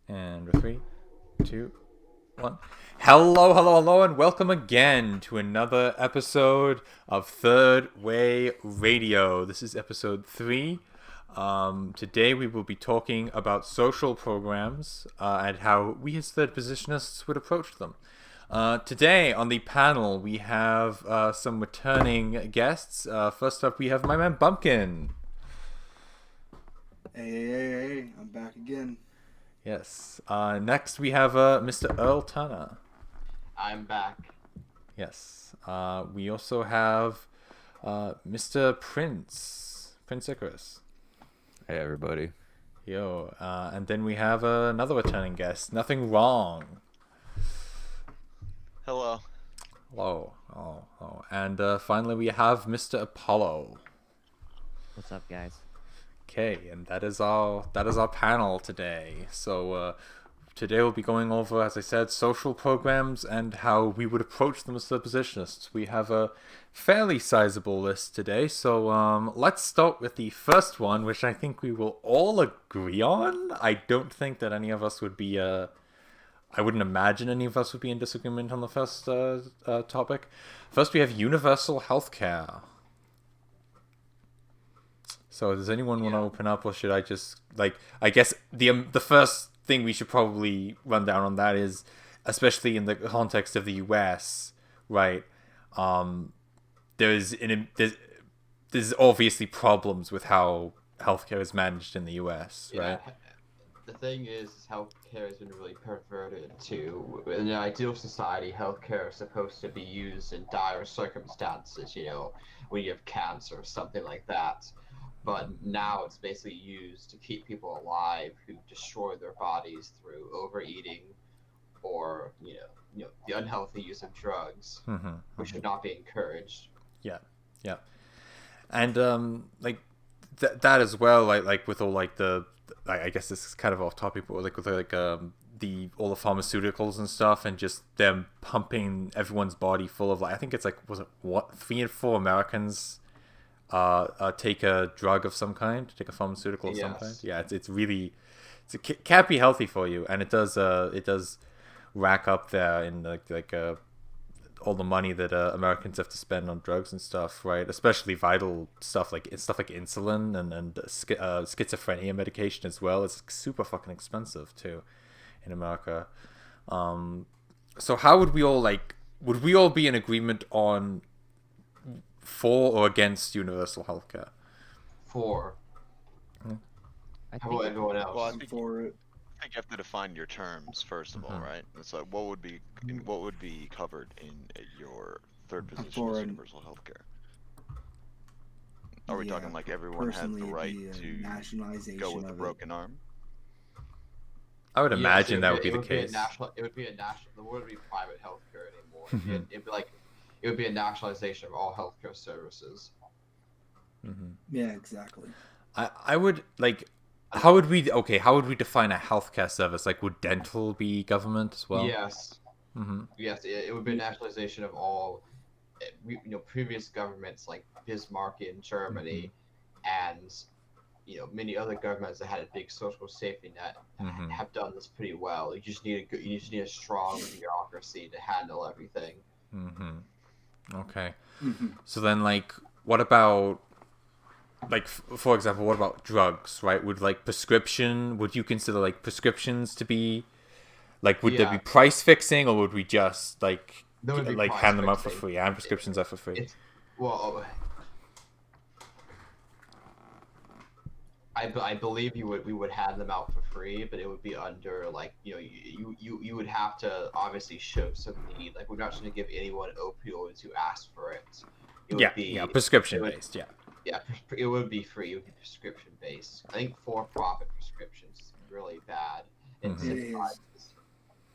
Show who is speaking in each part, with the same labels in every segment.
Speaker 1: And 3, 2, 1. Hello, and welcome again to another episode of Third Way Radio. This is episode 3. Today we will be talking about social programs and how we as third positionists would approach them. Today on the panel we have some returning guests. First up we have my man Bumpkin.
Speaker 2: Hey, I'm back again.
Speaker 1: Yes. Next we have Mr. Earl Turner.
Speaker 3: I'm back.
Speaker 1: Yes. We also have Mr. Prince Icarus.
Speaker 4: Hey everybody.
Speaker 1: Yo. And then we have another returning guest. Nothing wrong.
Speaker 5: Hello.
Speaker 1: Hello. Oh. And finally we have Mr. Apollo.
Speaker 6: What's up, guys?
Speaker 1: Okay, and that is our panel today. So today we'll be going over, as I said, social programs and how we would approach them as third positionists. We have a fairly sizable list today, so let's start with the first one, which I think we will all agree on. I don't think that any of us would be I wouldn't imagine any of us would be in disagreement on the first topic. First, we have universal healthcare. So does anyone want to open up, or should I just, I guess the first thing we should probably run down on that is, especially in the context of the US, right? There's obviously problems with how healthcare is managed in the US, right?
Speaker 3: The thing is, healthcare has been really perverted to. In an ideal society, healthcare is supposed to be used in dire circumstances, when you have cancer or something like that. But now it's basically used to keep people alive who destroy their bodies through overeating or the unhealthy use of drugs, which should not be encouraged.
Speaker 1: Yeah, and that as well. Like with all I guess this is kind of off topic, but with all the pharmaceuticals and stuff, and just them pumping everyone's body full of I think it's 3 in 4 Americans take a drug of some kind, take a pharmaceutical of some kind. Yeah, it can't be healthy for you, and it does rack up there in all the money that Americans have to spend on drugs and stuff, right? Especially vital stuff like insulin and schizophrenia medication as well. It's super fucking expensive too in America. So how would we all would we all be in agreement on for or against universal healthcare?
Speaker 3: For. How about everyone else?
Speaker 5: Well,
Speaker 2: For it.
Speaker 5: I think you have to define your terms first of all, right? It's like what would be covered in your third position as universal healthcare? Are we talking like everyone has the right to go with a broken arm?
Speaker 1: I would imagine that would be the case.
Speaker 3: It would be a national. There wouldn't be private healthcare anymore. It would be a nationalization of all healthcare services.
Speaker 2: Yeah, exactly.
Speaker 1: I would how would we define a healthcare service? Would dental be government as well?
Speaker 3: Yes. Yes, it would be a nationalization of all previous governments like Bismarck in Germany and many other governments that had a big social safety net have done this pretty well. You just need a strong bureaucracy to handle everything.
Speaker 1: Okay. So then what about for example, what about drugs, right? Would would you consider prescriptions to be would there be price fixing, or would we just hand them out for free? And prescriptions are for free.
Speaker 3: I believe we would hand them out for free, but it would be under you would have to obviously show some need. We're not going to give anyone opioids who ask for it. It would be
Speaker 1: prescription based.
Speaker 3: Yeah, it would be free. It would be prescription based. I think for-profit prescriptions is really bad.
Speaker 2: It is.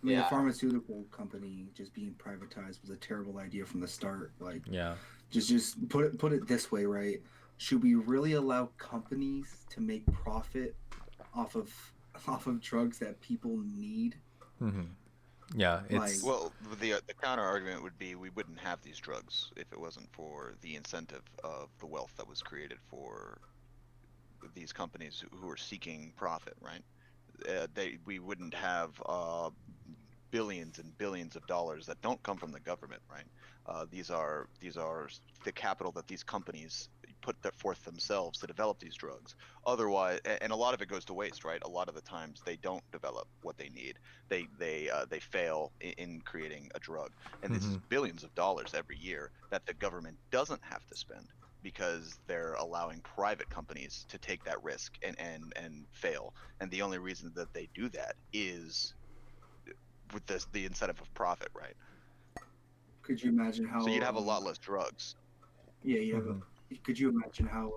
Speaker 2: A pharmaceutical company just being privatized was a terrible idea from the start. Just put it this way, right? Should we really allow companies to make profit off of drugs that people need?
Speaker 1: Yeah, it's
Speaker 5: well, the counter argument would be we wouldn't have these drugs if it wasn't for the incentive of the wealth that was created for these companies who are seeking profit, right? we wouldn't have billions and billions of dollars that don't come from the government, right? These are the capital that these companies put forth themselves to develop these drugs. Otherwise, and a lot of it goes to waste, right? A lot of the times they don't develop what they need. They fail in creating a drug, and this is billions of dollars every year that the government doesn't have to spend because they're allowing private companies to take that risk and fail. And the only reason that they do that is with the incentive of profit, right?
Speaker 2: Could you imagine how?
Speaker 5: So you'd have a lot less drugs.
Speaker 2: Yeah, you have could you imagine how?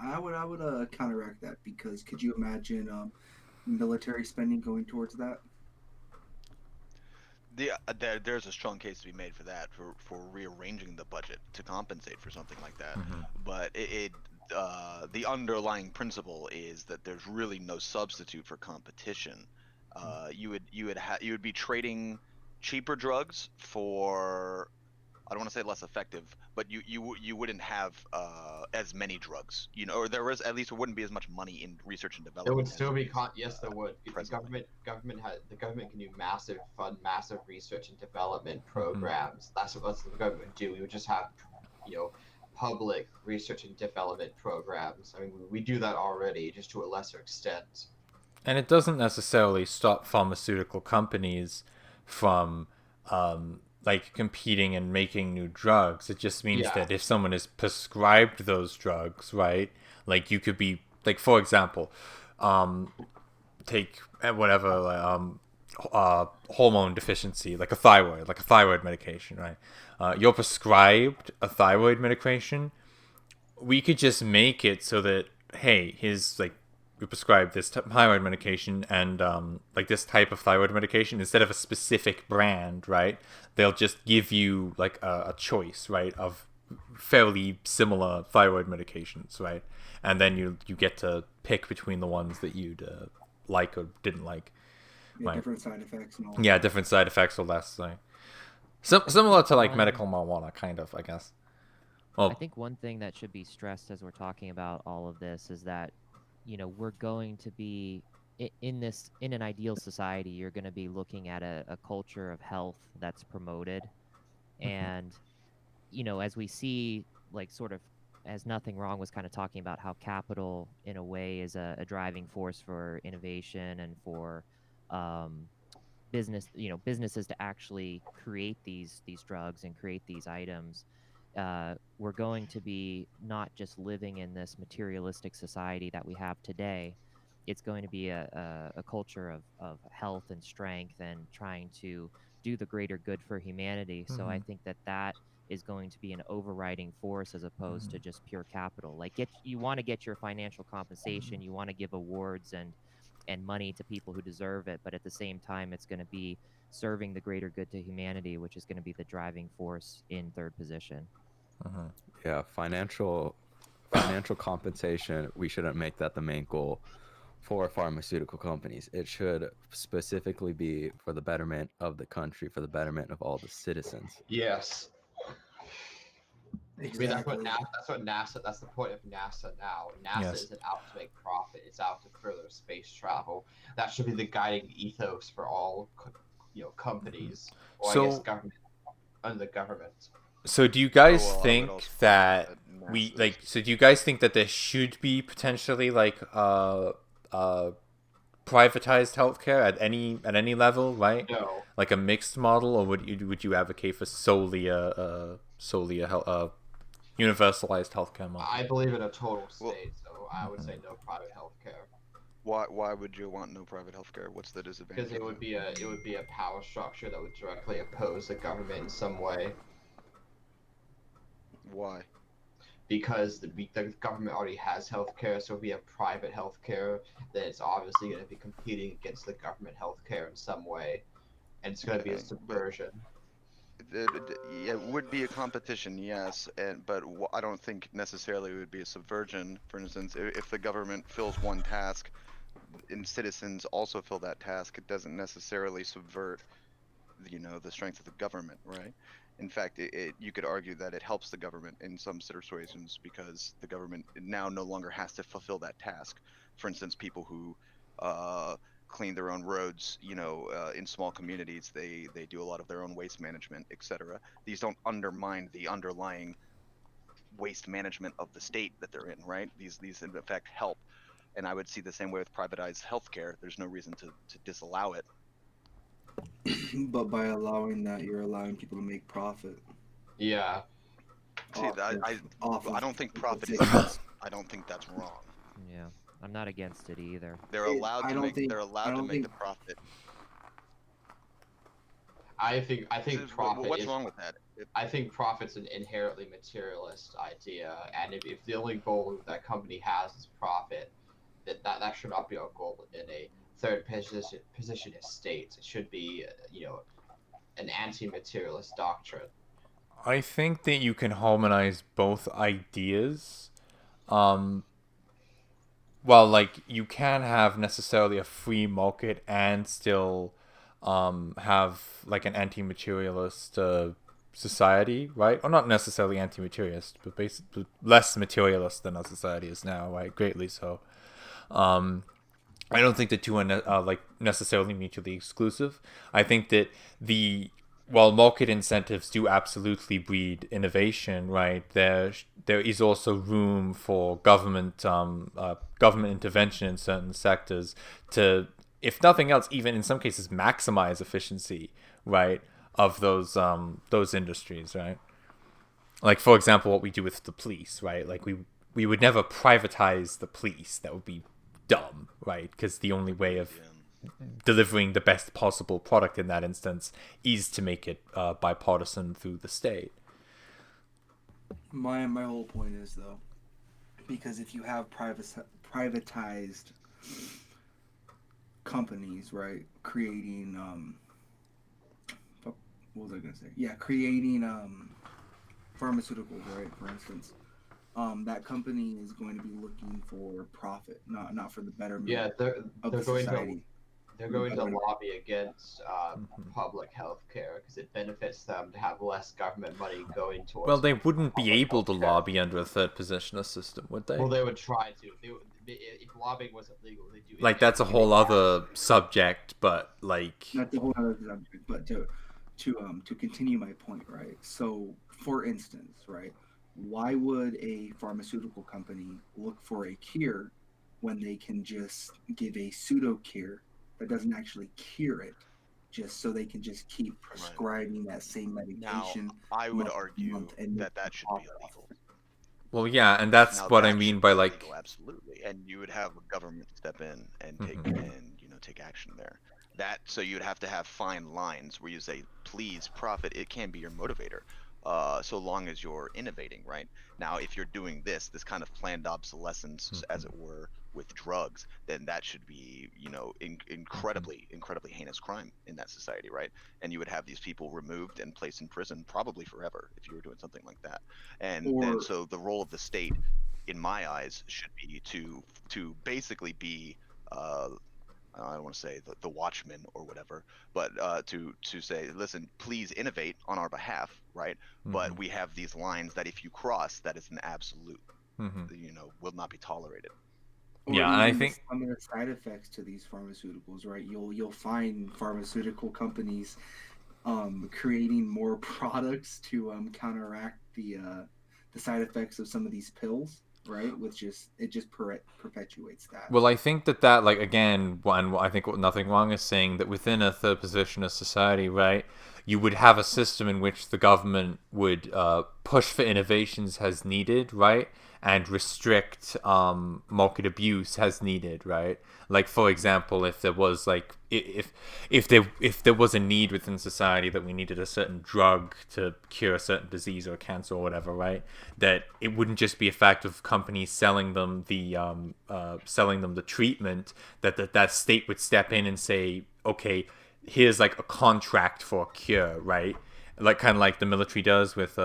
Speaker 2: I would counteract that, because could you imagine military spending going towards that?
Speaker 5: There's a strong case to be made for that, for rearranging the budget to compensate for something like that. But the underlying principle is that there's really no substitute for competition. You would be trading cheaper drugs for, I don't want to say less effective, but you wouldn't have as many drugs, or there was, at least, it wouldn't be as much money in research and development.
Speaker 3: There would still be yes, there would. The government can do fund massive research and development programs. That's what the government would do. We would just have, public research and development programs. I mean, we do that already, just to a lesser extent.
Speaker 1: And it doesn't necessarily stop pharmaceutical companies from competing and making new drugs. It just means that if someone is prescribed those drugs, right, like you could be, like, for example, take whatever hormone deficiency, like a thyroid medication, right? You're prescribed a thyroid medication. We could just make it so that, hey, we prescribe this thyroid medication, and this type of thyroid medication, instead of a specific brand, right, they'll just give you like a choice, right, of fairly similar thyroid medications, right, and then you get to pick between the ones that you'd like or didn't like.
Speaker 2: Yeah, right? Different side effects and all.
Speaker 1: Yeah, different side effects or less. Similar to like medical marijuana, kind of, I guess.
Speaker 6: Well, I think one thing that should be stressed as we're talking about all of this is that, we're going to be in an ideal society. You're going to be looking at a culture of health that's promoted, and as we see, like, sort of, as Nothing Wrong was kind of talking about how capital in a way is a driving force for innovation and for businesses to actually create these drugs and create these items. We're going to be not just living in this materialistic society that we have today. It's going to be a culture of health and strength and trying to do the greater good for humanity. So I think that is going to be an overriding force as opposed to just pure capital. Like, you want to get your financial compensation, you want to give awards and money to people who deserve it, but at the same time, it's going to be serving the greater good to humanity, which is going to be the driving force in third position.
Speaker 4: Yeah, financial compensation, we shouldn't make that the main goal for pharmaceutical companies. It should specifically be for the betterment of the country, for the betterment of all the citizens.
Speaker 3: Yes.
Speaker 2: Exactly.
Speaker 3: I mean, that's the point of NASA now. NASA isn't out to make profit, it's out to further space travel. That should be the guiding ethos for all, companies, or I guess government, under the government.
Speaker 1: So do you guys think that do you guys think that there should be potentially privatized healthcare at any level, right?
Speaker 3: No.
Speaker 1: Like a mixed model, or would you advocate for solely a universalized healthcare model?
Speaker 3: I believe in a total state, so I would say no private healthcare.
Speaker 5: Why would you want no private healthcare? What's the disadvantage?
Speaker 3: Because it would be a power structure that would directly oppose the government in some way.
Speaker 5: Why?
Speaker 3: Because the government already has healthcare, so if we have private healthcare, then it's obviously going to be competing against the government healthcare in some way, and it's going to be a subversion.
Speaker 5: It would be a competition, yes, but I don't think necessarily it would be a subversion. For instance, if the government fills one task and citizens also fill that task, it doesn't necessarily subvert, the strength of the government, right? In fact, you could argue that it helps the government in some situations because the government now no longer has to fulfill that task. For instance, people who clean their own roads. In small communities, they do a lot of their own waste management, etc. These don't undermine the underlying waste management of the state that they're in, right? These in effect help. And I would see the same way with privatized healthcare. There's no reason to disallow it.
Speaker 2: But by allowing that, you're allowing people to make profit.
Speaker 3: Yeah.
Speaker 5: See, I don't think profit is. I don't think that's wrong.
Speaker 6: Yeah, I'm not against it either.
Speaker 5: They're allowed to make the profit.
Speaker 3: I think profit.
Speaker 5: What's wrong with that?
Speaker 3: I think profit's an inherently materialist idea, and if the only goal that company has is profit, that should not be our goal in a third positionist state. It should be, an anti-materialist doctrine.
Speaker 1: I think that you can harmonize both ideas. Well, like, you can have necessarily a free market and still have like an anti-materialist society, right? Or not necessarily anti-materialist, but basically less materialist than our society is now, right? Greatly so. I don't think the two are like necessarily mutually exclusive. I think that while market incentives do absolutely breed innovation, right? There is also room for government intervention in certain sectors to, if nothing else, even in some cases maximize efficiency, right, of those industries, right? Like, for example, what we do with the police, right? Like, we would never privatize the police. That would be dumb, right? Because the only way of delivering the best possible product in that instance is to make it bipartisan through the state.
Speaker 2: My whole point is, though, because if you have privatized companies, right, creating what was I gonna say? Yeah, creating pharmaceuticals, right, for instance. That company is going to be looking for profit, not for the betterment.
Speaker 3: Yeah, they're going
Speaker 2: society.
Speaker 3: They're going to lobby against public health care because it benefits them to have less government money going towards.
Speaker 1: Well, they wouldn't be able to lobby under a third positionist system, would they?
Speaker 3: Well, they would try to. If lobbying wasn't legal, they do.
Speaker 1: Like, that's a whole other subject, but like.
Speaker 2: Not the whole other subject, but to continue my point, right? So, for instance, right, why would a pharmaceutical company look for a cure when they can just give a pseudo cure that doesn't actually cure it, just so they can just keep prescribing that same medication?
Speaker 5: Now, I would argue that should be illegal.
Speaker 1: Well, yeah, and that's what I mean by like
Speaker 5: illegal, absolutely, and you would have a government step in and take action there. So you'd have to have fine lines where you say, please, profit. It can be your motivator. So long as you're innovating, right? Now, if you're doing this kind of planned obsolescence, as it were, with drugs, then that should be, incredibly heinous crime in that society, right? And you would have these people removed and placed in prison, probably forever, if you were doing something like that. And so the role of the state, in my eyes, should be to basically be I don't want to say the watchman or whatever, but to say, listen, please innovate on our behalf, right? But we have these lines that if you cross, that is an absolute, will not be tolerated.
Speaker 2: Or I think some of the side effects to these pharmaceuticals, right? You'll find pharmaceutical companies creating more products to counteract the side effects of some of these pills. Right, it just perpetuates that.
Speaker 1: Well, I think that like, again, I think nothing wrong is saying that within a third positionist society, right, you would have a system in which the government would push for innovations as needed, right, and restrict market abuse as needed, right? Like, for example, if there was like if there was a need within society that we needed a certain drug to cure a certain disease or cancer or whatever, right, that it wouldn't just be a fact of companies selling them the treatment, that state would step in and say, okay, here's like a contract for a cure, right? Like, kind of like the military does with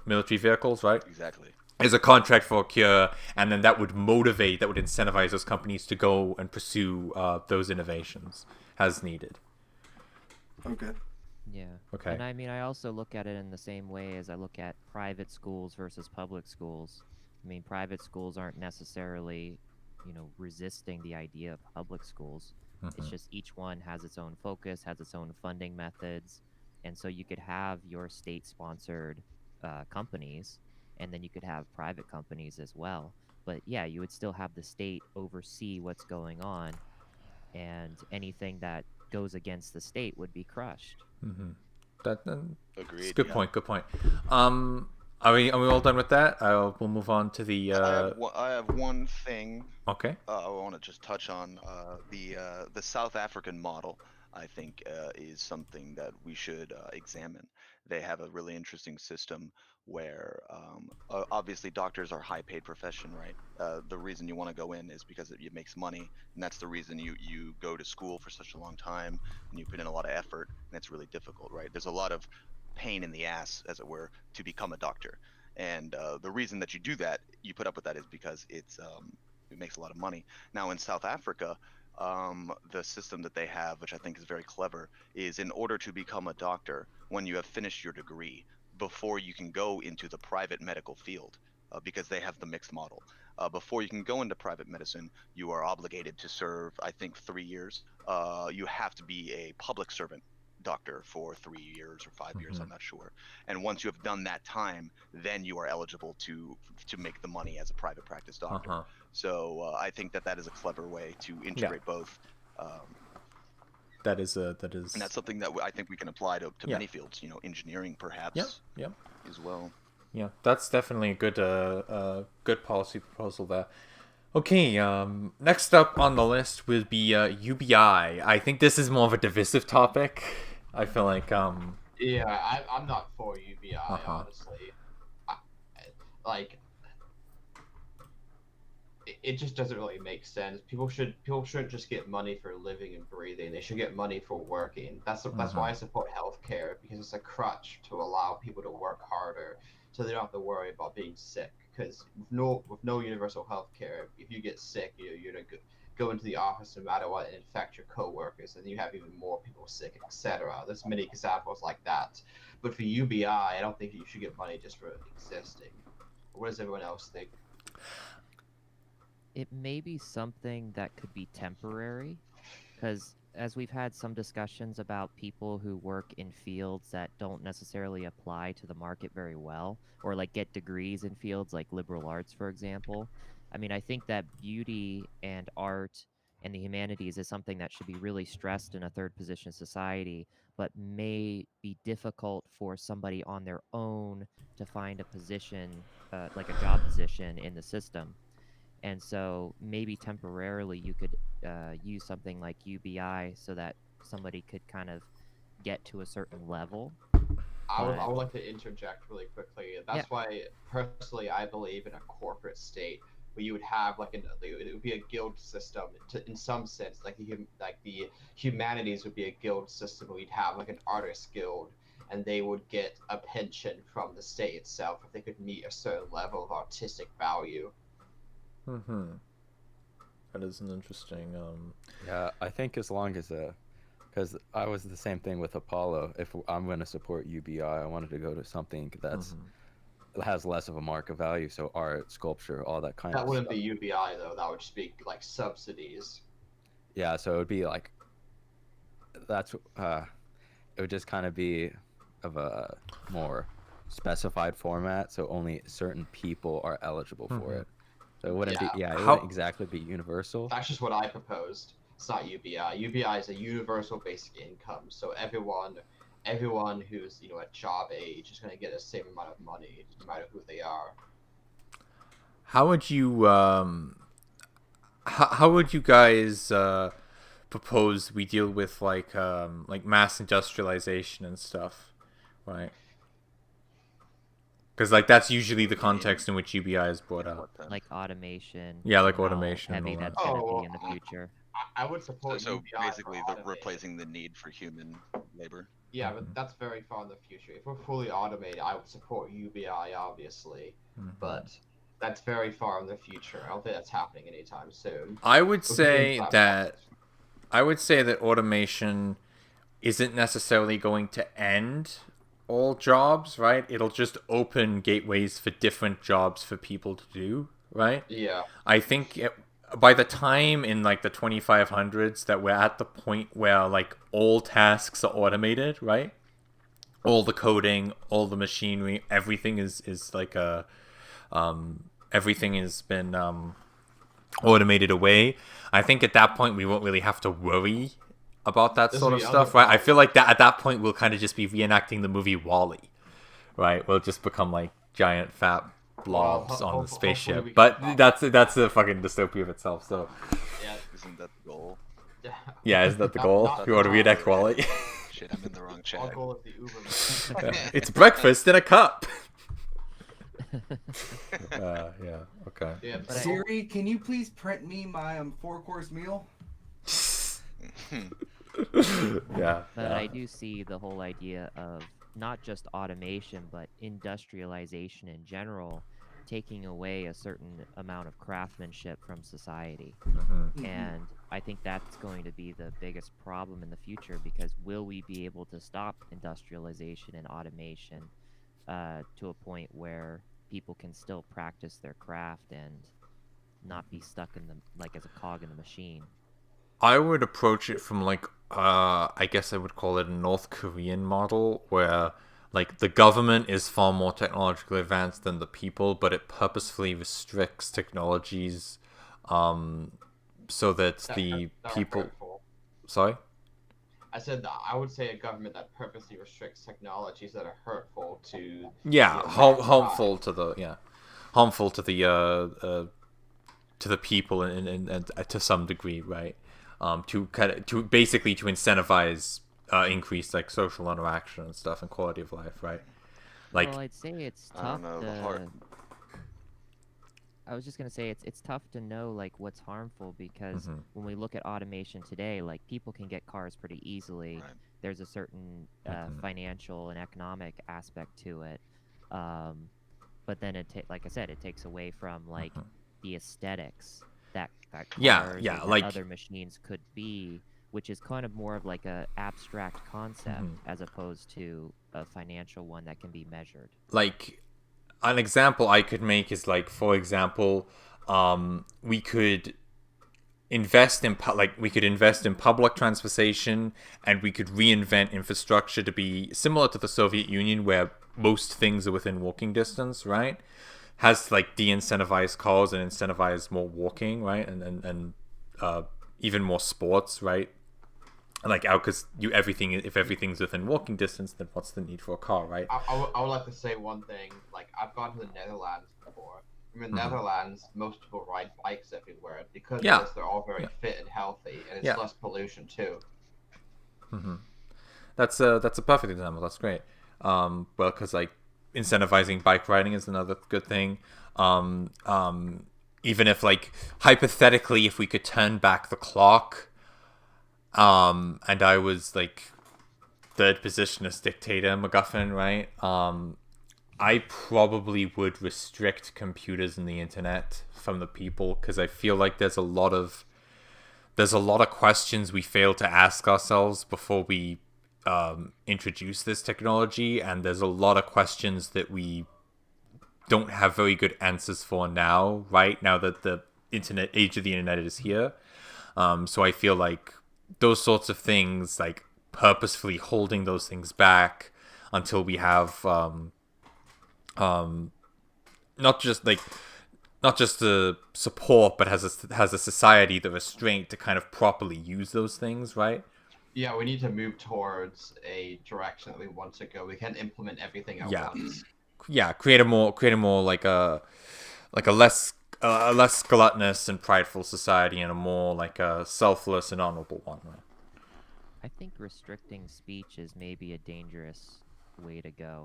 Speaker 1: military vehicles, right?
Speaker 5: Exactly.
Speaker 1: Is a contract for a cure, and then that would incentivize those companies to go and pursue those innovations as needed.
Speaker 2: Okay.
Speaker 6: Yeah.
Speaker 1: Okay.
Speaker 6: And I mean, I also look at it in the same way as I look at private schools versus public schools. I mean, private schools aren't necessarily resisting the idea of public schools. It's just each one has its own focus, has its own funding methods, and so you could have your state-sponsored companies, and then you could have private companies as well. But yeah, you would still have the state oversee what's going on, and anything that goes against the state would be crushed.
Speaker 1: That's
Speaker 5: Agreed.
Speaker 1: good point. Good point. Are we all done with that? We'll move on to the.
Speaker 5: I have one thing.
Speaker 1: Okay.
Speaker 5: I want to just touch on the South African model. I think is something that we should examine. They have a really interesting system where obviously doctors are a high-paid profession, right? The reason you want to go in is because it makes money, and that's the reason you go to school for such a long time and you put in a lot of effort, and it's really difficult, right? There's a lot of pain in the ass, as it were, to become a doctor, and the reason that you do that, you put up with that, is because it makes a lot of money. Now in South Africa, the system that they have, which I think is very clever, is in order to become a doctor, when you have finished your degree, before you can go into the private medical field, because they have the mixed model. Before you can go into private medicine, you are obligated to serve, I think, 3 years. You have to be a public servant doctor for 3 years or 5 years, I'm not sure. And once you have done that time, then you are eligible to make the money as a private practice doctor. So I think that is a clever way to integrate both.
Speaker 1: That is,
Speaker 5: and that's something that I think we can apply to many fields. Engineering perhaps. As well.
Speaker 1: Yeah, that's definitely a good policy proposal there. Okay, next up on the list will be UBI. I think this is more of a divisive topic. I feel like
Speaker 3: Yeah, I'm not for UBI, honestly. It just doesn't really make sense. People shouldn't just get money for living and breathing. They should get money for working. That's why I support healthcare, because it's a crutch to allow people to work harder, so they don't have to worry about being sick. Because with no universal healthcare, if you get sick, you're gonna go into the office no matter what and infect your coworkers, and you have even more people sick, etc. There's many examples like that. But for UBI, I don't think you should get money just for existing. What does everyone else think?
Speaker 6: It may be something that could be temporary, because as we've had some discussions about people who work in fields that don't necessarily apply to the market very well, or like get degrees in fields like liberal arts, for example. I mean, I think that beauty and art and the humanities is something that should be really stressed in a third position society, but may be difficult for somebody on their own to find a position, like a job position in the system. And so maybe temporarily you could use something like UBI so that somebody could kind of get to a certain level.
Speaker 3: I would like to interject really quickly. That's why, personally, I believe in a corporate state where you would have it would be a guild system in some sense, like the humanities would be a guild system where you'd have like an artist guild, and they would get a pension from the state itself if they could meet a certain level of artistic value.
Speaker 1: That is an interesting.
Speaker 4: Yeah, I think as long as because I was the same thing with Apollo. If I'm going to support UBI, I wanted to go to something that's has less of a market value, so art, sculpture, all that kind of stuff.
Speaker 3: That wouldn't be UBI though. That would just be like subsidies.
Speaker 4: Yeah, so it would be like it would just kind of be of a more specified format, so only certain people are eligible for it. So it wouldn't wouldn't exactly be universal.
Speaker 3: That's just what I proposed. It's not UBI. UBI is a universal basic income, so everyone who's at job age is going to get the same amount of money, no matter who they are.
Speaker 1: How would you how would you guys propose we deal with like mass industrialization and stuff, right? Because like that's usually the context in which UBI is brought up.
Speaker 6: Like automation.
Speaker 1: Yeah, like automation.
Speaker 6: Heavy that's going to be in the future.
Speaker 3: I would support
Speaker 5: so
Speaker 3: UBI
Speaker 5: basically replacing the need for human labor.
Speaker 3: Yeah, but that's very far in the future. If we're fully automated, I would support UBI, obviously. But that's very far in the future. I don't think that's happening anytime soon.
Speaker 1: I would say that automation isn't necessarily going to end all jobs, right? It'll just open gateways for different jobs for people to do, right?
Speaker 3: Yeah.
Speaker 1: I think by the time in like the 2500s that we're at the point where like all tasks are automated, right? All the coding, all the machinery, everything is like a everything has been automated away. I think at that point we won't really have to worry about that sort of stuff, right? I feel like that at that point we'll kind of just be reenacting the movie WALL-E, right? We'll just become like giant fat blobs on the spaceship. But that's a fucking dystopia of itself. So
Speaker 5: yeah, isn't that the goal?
Speaker 1: Yeah, isn't that the goal? You want to reenact WALL-E?
Speaker 5: Shit, I'm in the wrong chat.
Speaker 1: It's breakfast in a cup. Yeah, okay.
Speaker 3: Yeah,
Speaker 2: Siri, can you please print me my 4-course meal?
Speaker 1: Yeah.
Speaker 6: But I do see the whole idea of not just automation, but industrialization in general, taking away a certain amount of craftsmanship from society. And I think that's going to be the biggest problem in the future, because will we be able to stop industrialization and automation to a point where people can still practice their craft and not be stuck in the like as a cog in the machine?
Speaker 1: I would approach it from like I guess I would call it a North Korean model, where like the government is far more technologically advanced than the people, but it purposefully restricts technologies so that the people
Speaker 3: hurtful.
Speaker 1: Sorry?
Speaker 3: I said that I would say a government that purposely restricts technologies that are hurtful to
Speaker 1: harmful to the people and to some degree, right? To basically to incentivize increased like social interaction and stuff and quality of life, right? Like,
Speaker 6: well, I'd say it's tough to. I was just gonna say it's tough to know like what's harmful, because when we look at automation today, like people can get cars pretty easily.
Speaker 5: Right.
Speaker 6: There's a certain financial and economic aspect to it, but then like I said, it takes away from like the aesthetics that cars or
Speaker 1: like
Speaker 6: other machines could be, which is kind of more of like a abstract concept as opposed to a financial one that can be measured.
Speaker 1: Like an example I could make is like, for example, we could invest in public transportation, and we could reinvent infrastructure to be similar to the Soviet Union, where most things are within walking distance, right? Has like de-incentivized cars and incentivized more walking, right? And even more sports, right? Like because if everything's within walking distance, then what's the need for a car, right?
Speaker 3: I would like to say one thing. Like, I've gone to the Netherlands before. In the Netherlands, most people ride bikes everywhere because they're all very fit and healthy, and it's less pollution too.
Speaker 1: That's a perfect example. That's great. Well, because like incentivizing bike riding is another good thing. Even if like hypothetically, if we could turn back the clock, and I was like third positionist dictator MacGuffin, right? I probably would restrict computers and the internet from the people, because I feel like there's a lot of questions we fail to ask ourselves before we introduce this technology, and there's a lot of questions that we don't have very good answers for now, right? Now that the age of the internet is here. So I feel like those sorts of things, like purposefully holding those things back until we have not just the support, but has a society, the restraint to kind of properly use those things, right?
Speaker 3: Yeah, we need to move towards a direction that we want to go. We can't implement everything at once.
Speaker 1: Yeah, create a more like a less gluttonous and prideful society, and a more like a selfless and honorable one, right?
Speaker 6: I think restricting speech is maybe a dangerous way to go.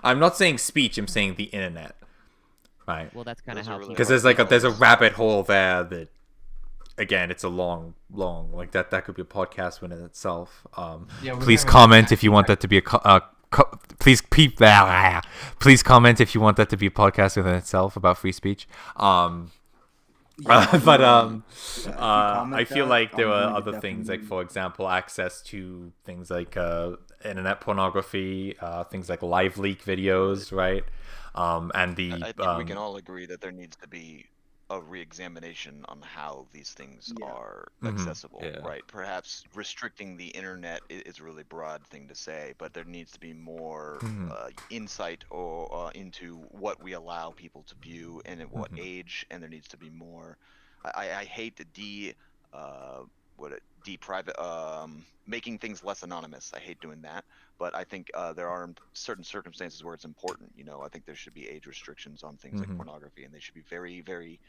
Speaker 1: I'm not saying speech, I'm saying the internet, right?
Speaker 6: Well, that's kind of how,
Speaker 1: because there's a rabbit hole there that, again, it's a long like that could be a podcast in itself. Please comment if you want that to be please comment if you want that to be a podcast within itself about free speech. I feel like there are other things, like for example, access to things like internet pornography, things like live leak videos, right? And
Speaker 5: I think we can all agree that there needs to be a re-examination on how these things
Speaker 2: Yeah.
Speaker 5: are
Speaker 1: Mhm.
Speaker 5: accessible,
Speaker 4: Yeah.
Speaker 5: right? Perhaps restricting the internet is a really broad thing to say, but there needs to be more
Speaker 1: Mhm.
Speaker 5: insight or into what we allow people to view and at what
Speaker 1: Mhm.
Speaker 5: age, and there needs to be more. I hate to deprivate making things less anonymous. I hate doing that, but I think there are certain circumstances where it's important. I think there should be age restrictions on things like
Speaker 1: Mhm.
Speaker 5: pornography, and they should be very, very,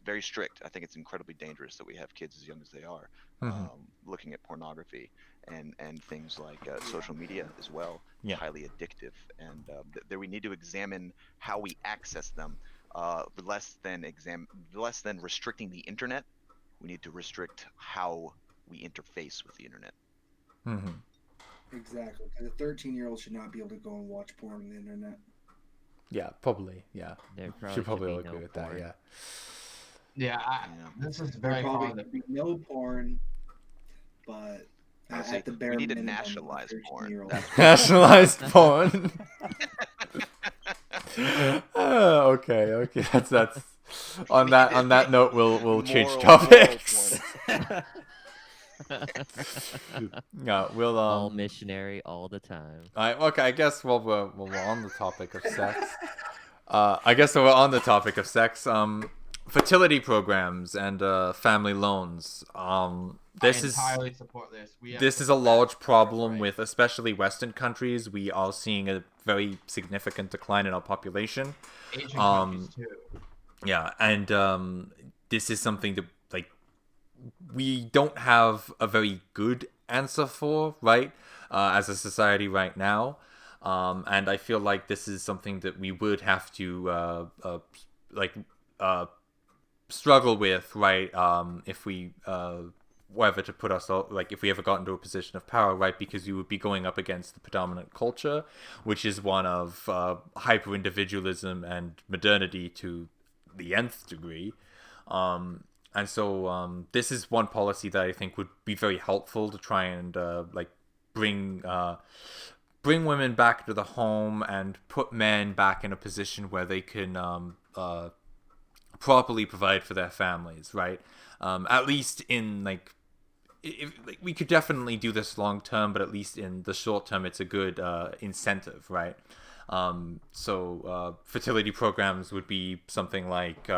Speaker 5: very strict. I think it's incredibly dangerous that we have kids as young as they are
Speaker 1: Mhm.
Speaker 5: looking at pornography and things like social media as well. It's
Speaker 1: Yeah.
Speaker 5: highly addictive, and there we need to examine how we access them. Less than restricting the internet, we need to restrict how we interface with the internet.
Speaker 1: Mhm.
Speaker 2: Exactly, because a 13-year-old should not be able to go and watch porn on the internet.
Speaker 1: Yeah, probably. Yeah.
Speaker 6: There
Speaker 1: Should probably all
Speaker 6: be
Speaker 1: agree
Speaker 6: no
Speaker 1: with that.
Speaker 6: porn.
Speaker 1: Yeah.
Speaker 3: This is
Speaker 2: There
Speaker 3: very
Speaker 2: probably
Speaker 3: common.
Speaker 2: should be no porn, but
Speaker 5: I say
Speaker 2: at the
Speaker 5: we
Speaker 2: bare
Speaker 5: need to
Speaker 2: minimum,
Speaker 5: nationalize porn.
Speaker 2: 13-year-old.
Speaker 5: That's
Speaker 1: Nationalized porn. Okay, okay. That's on that note we'll change
Speaker 5: moral
Speaker 1: topics.
Speaker 5: porn.
Speaker 1: Yeah, we'll
Speaker 6: All missionary all the time.
Speaker 1: okay, I guess while we're on the topic of sex. I guess we're on the topic of sex. Fertility programs and family loans. This
Speaker 3: I
Speaker 1: is
Speaker 3: entirely support this.
Speaker 1: this is a large problem with especially Western countries. We are seeing a very significant decline in our population.
Speaker 3: Asian countries too.
Speaker 1: Yeah, and this is something that like we don't have a very good answer for, right? As a society right now. And I feel like this is something that we would have to like uh, struggle with, right? If we whether to put ourselves, like if we ever got into a position of power, right? Because you would be going up against the predominant culture, which is one of hyper individualism and modernity to the nth degree. And so this is one policy that I think would be very helpful to try and like bring bring women back to the home and put men back in a position where they can properly provide for their families, right? At least in like we could definitely do this long term, but at least in the short term, it's a good incentive, right? So fertility programs would be something like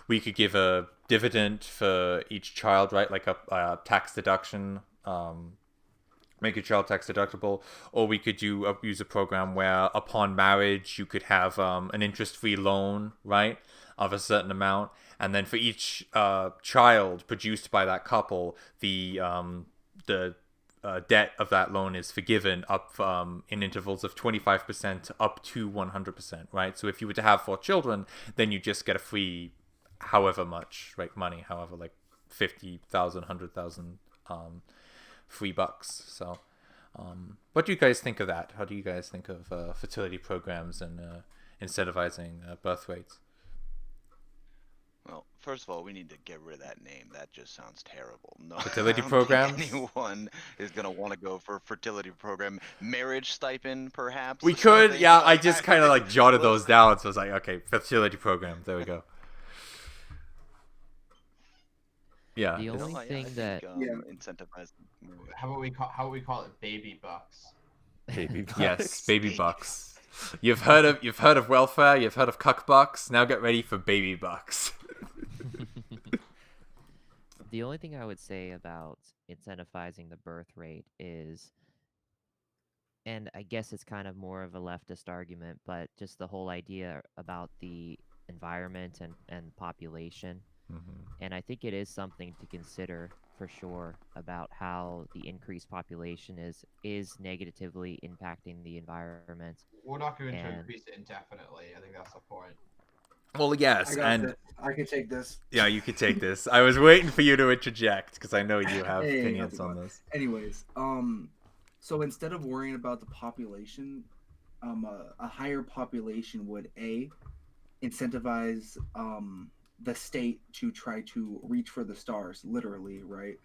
Speaker 1: we could give a dividend for each child, right? Like a tax deduction, make your child tax deductible, or we could use a program where upon marriage you could have an interest-free loan, right, of a certain amount, and then for each child produced by that couple, the debt of that loan is forgiven up in intervals of 25% up to 100%, right? So if you were to have 4 children, then you just get a free however much, right, money, however, like 50,000, 100,000 free bucks. So what do you guys think of that? How do you guys think of fertility programs and incentivizing birth rates?
Speaker 5: Well, first of all, we need to get rid of that name. That just sounds terrible. No,
Speaker 1: Fertility
Speaker 5: I don't think
Speaker 1: programs?
Speaker 5: anyone is gonna want to go for a fertility program. Marriage stipend, perhaps.
Speaker 1: We
Speaker 5: or
Speaker 1: could,
Speaker 5: something.
Speaker 1: yeah. I
Speaker 5: Like,
Speaker 1: just kind of like jotted those down, so I was like, okay, fertility program. There we go. Yeah.
Speaker 6: The only
Speaker 5: I
Speaker 6: thing
Speaker 5: think,
Speaker 6: that
Speaker 5: incentivize.
Speaker 3: How about we call it baby bucks?
Speaker 4: Baby bucks.
Speaker 1: Yes, baby bucks. You've heard of welfare. You've heard of cuck bucks. Now get ready for baby bucks.
Speaker 6: the only thing I would say about incentivizing the birth rate is, and I guess it's kind of more of a leftist argument, but just the whole idea about the environment and population. And I think it is something to consider for sure about how the increased population is negatively impacting the environment.
Speaker 3: We're not going to increase it indefinitely. I think that's the point.
Speaker 1: Well, yes, and
Speaker 2: I can take this.
Speaker 1: yeah, you can take this. I was waiting for you to interject because I know you have
Speaker 2: Hey,
Speaker 1: opinions on this.
Speaker 2: Anyways, so instead of worrying about the population, a higher population would incentivize the state to try to reach for the stars, literally, right?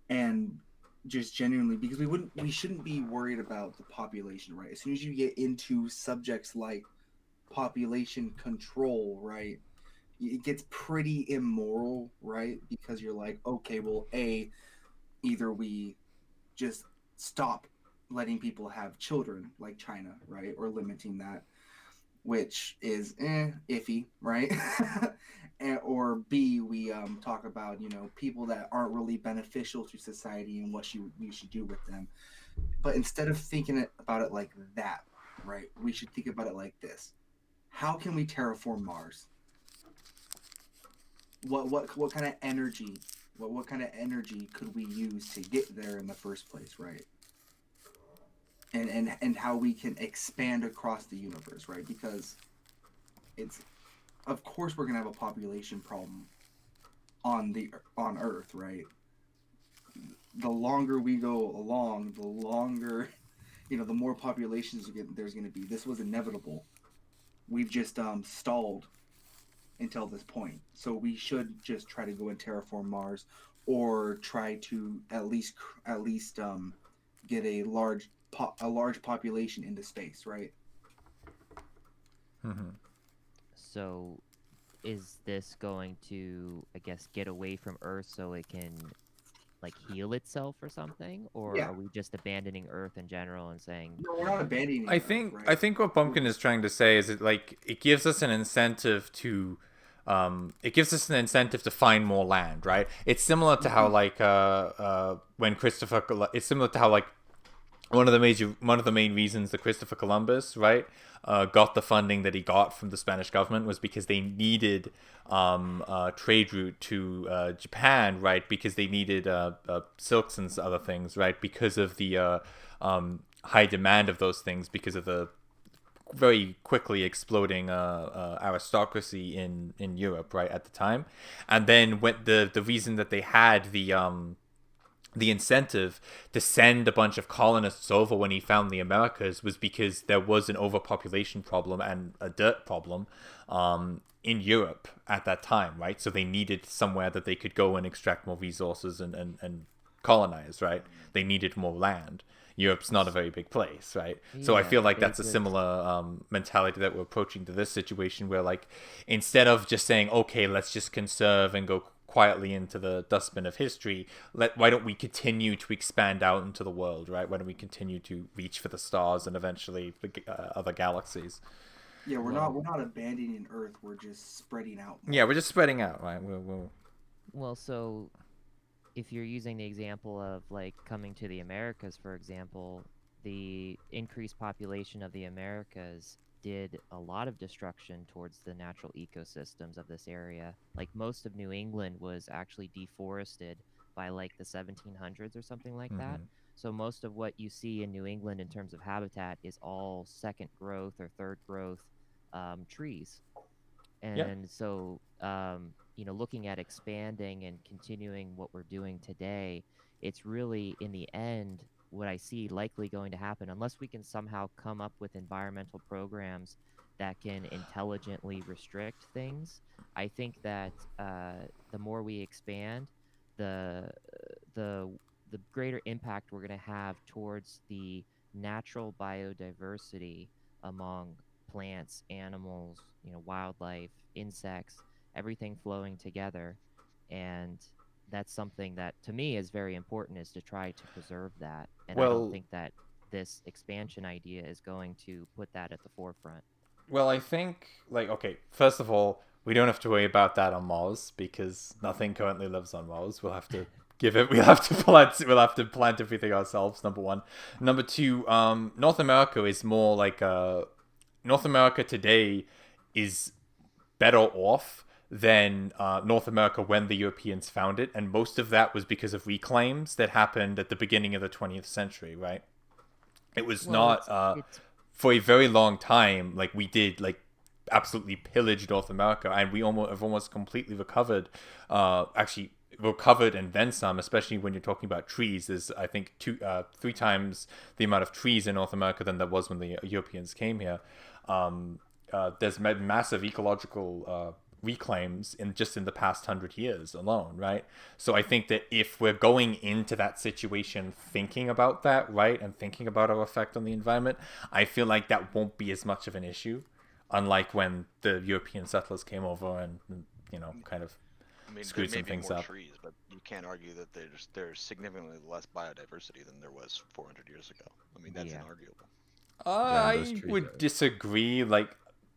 Speaker 2: And just genuinely, because we shouldn't be worried about the population, right? As soon as you get into subjects like population control, right, it gets pretty immoral, right? Because you're like, okay, well, either we just stop letting people have children like China, right? Or limiting that, which is iffy, right? Or B, we talk about, people that aren't really beneficial to society and what we should do with them. But instead of thinking about it like that, right, we should think about it like this. How can we terraform Mars? What kind of energy, what kind of energy could we use to get there in the first place, right? And how we can expand across the universe, right? Because it's, of course we're gonna have a population problem on Earth, right? The longer we go along, the longer, the more populations there's gonna be. This was inevitable. We've just stalled until this point, so we should just try to go and terraform Mars, or try to at least get a large population into space, right?
Speaker 1: Mm-hmm.
Speaker 6: So is this going to, I guess, get away from Earth so it can like heal itself or something, or
Speaker 2: Yeah.
Speaker 6: are we just abandoning Earth in general and saying
Speaker 2: No, we're not abandoning
Speaker 1: I
Speaker 2: Earth,
Speaker 1: think
Speaker 2: right?
Speaker 1: I think what Pumpkin is trying to say is it gives us an incentive to find more land, right? It's similar to how when it's similar to how one of the main reasons that Christopher Columbus, right, got the funding that he got from the Spanish government was because they needed a trade route to Japan, right? Because they needed silks and other things, right? Because of the high demand of those things, because of the very quickly exploding aristocracy in Europe, right, at the time. And then when the reason that they had the incentive to send a bunch of colonists over when he found the Americas was because there was an overpopulation problem and a dirt problem in Europe at that time, right? So they needed somewhere that they could go and extract more resources and colonize, right? They needed more land. Europe's not a very big place, right? So I feel like that's a similar mentality that we're approaching to this situation, where instead of just saying, okay, let's just conserve and go quietly into the dustbin of history, why don't we continue to expand out into the world, right? Why don't we continue to reach for the stars and eventually other galaxies?
Speaker 2: Yeah, we're not abandoning Earth. We're just spreading out more.
Speaker 1: Yeah, we're just spreading out, right?
Speaker 6: Well, so if you're using the example of coming to the Americas, for example, the increased population of the Americas did a lot of destruction towards the natural ecosystems of this area. Like most of New England was actually deforested by the 1700s or something like that. So most of what you see in New England in terms of habitat is all second growth or third growth trees. And so, looking at expanding and continuing what we're doing today, it's really, in the end, what I see likely going to happen, unless we can somehow come up with environmental programs that can intelligently restrict things. I think that the more we expand, the the greater impact we're going to have towards the natural biodiversity among plants, animals, wildlife, insects, everything flowing together. And that's something that to me is very important, is to try to preserve that. And I don't think that this expansion idea is going to put that at the forefront.
Speaker 1: Well, I think okay, first of all, we don't have to worry about that on Mars because nothing currently lives on Mars. We'll have to we'll have to plant everything ourselves, number one. Number two, North America is more North America today is better off than North America when the Europeans found it, and most of that was because of reclaims that happened at the beginning of the 20th century, right? It was for a very long time, we did absolutely pillage North America, and we have almost completely recovered, actually recovered and then some, especially when you're talking about trees. There's, I think, 3 times the amount of trees in North America than there was when the Europeans came here. There's massive ecological reclaims in the past 100 years alone, right? So I think that if we're going into that situation thinking about that, right, and thinking about our effect on the environment, I feel that won't be as much of an issue, unlike when the European settlers came over and kind of
Speaker 5: I mean, there
Speaker 1: screwed
Speaker 5: may
Speaker 1: some
Speaker 5: be
Speaker 1: things
Speaker 5: more
Speaker 1: up.
Speaker 5: trees, but you can't argue that there's significantly less biodiversity than there was 400 years ago. I mean, that's inarguable.
Speaker 1: I would disagree. Like,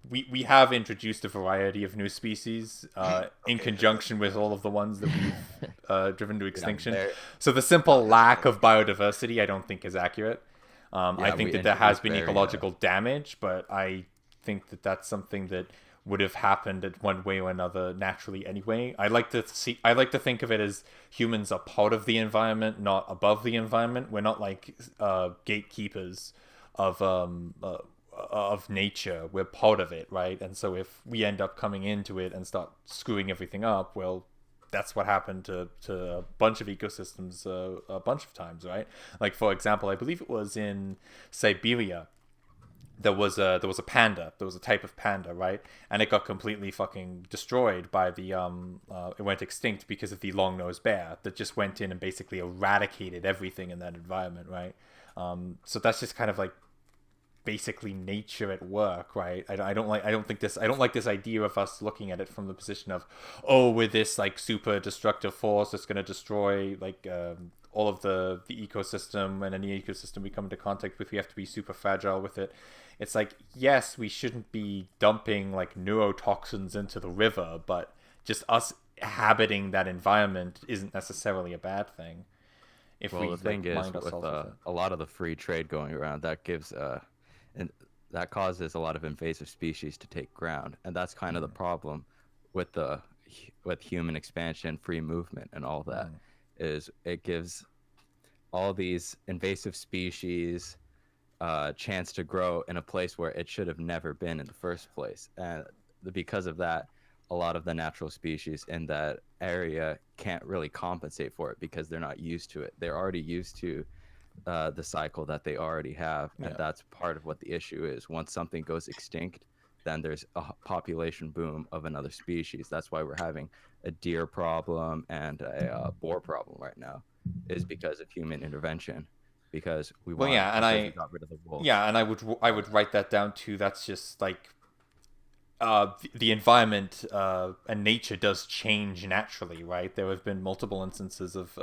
Speaker 1: we have introduced a variety of new species in conjunction with all of the ones that we've driven to extinction. So the simple lack of biodiversity, I don't think is accurate. I think that there has been ecological damage, but I think that that's something that would have happened at one way or another naturally anyway. I like to think of it as humans are part of the environment, not above the environment. We're not like gatekeepers of nature. We're part of it, right? And so if we end up coming into it and start screwing everything up, well, that's what happened to a bunch of ecosystems a bunch of times, right? Like, for example, I believe it was in Siberia. There was a panda. There was a type of panda, right? And it got completely fucking destroyed by the it went extinct because of the long-nosed bear that just went in and basically eradicated everything in that environment, right? So that's just kind of like basically nature at work, right? I don't like this idea of us looking at it from the position of, oh, we're this like super destructive force that's going to destroy like all of the ecosystem, and any ecosystem we come into contact with, we have to be super fragile with it. It's like, yes, we shouldn't be dumping like neurotoxins into the river, but just us inhabiting that environment isn't necessarily a bad thing. If
Speaker 4: the thing is, with a lot of the free trade going around, that gives and that causes a lot of invasive species to take ground, and that's kind of the problem with human expansion, free movement, and all that. Is it gives all these invasive species chance to grow in a place where it should have never been in the first place, and because of that, a lot of the natural species in that area can't really compensate for it because they're not used to it. They're already used to the cycle that they already have, and that's part of what the issue is. Once something goes extinct, then there's a population boom of another species. That's why we're having a deer problem and a boar problem right now, is because of human intervention. Because we got rid of the wolves.
Speaker 1: Yeah, and I would write that down too. That's just like the environment and nature does change naturally, right? There have been multiple instances of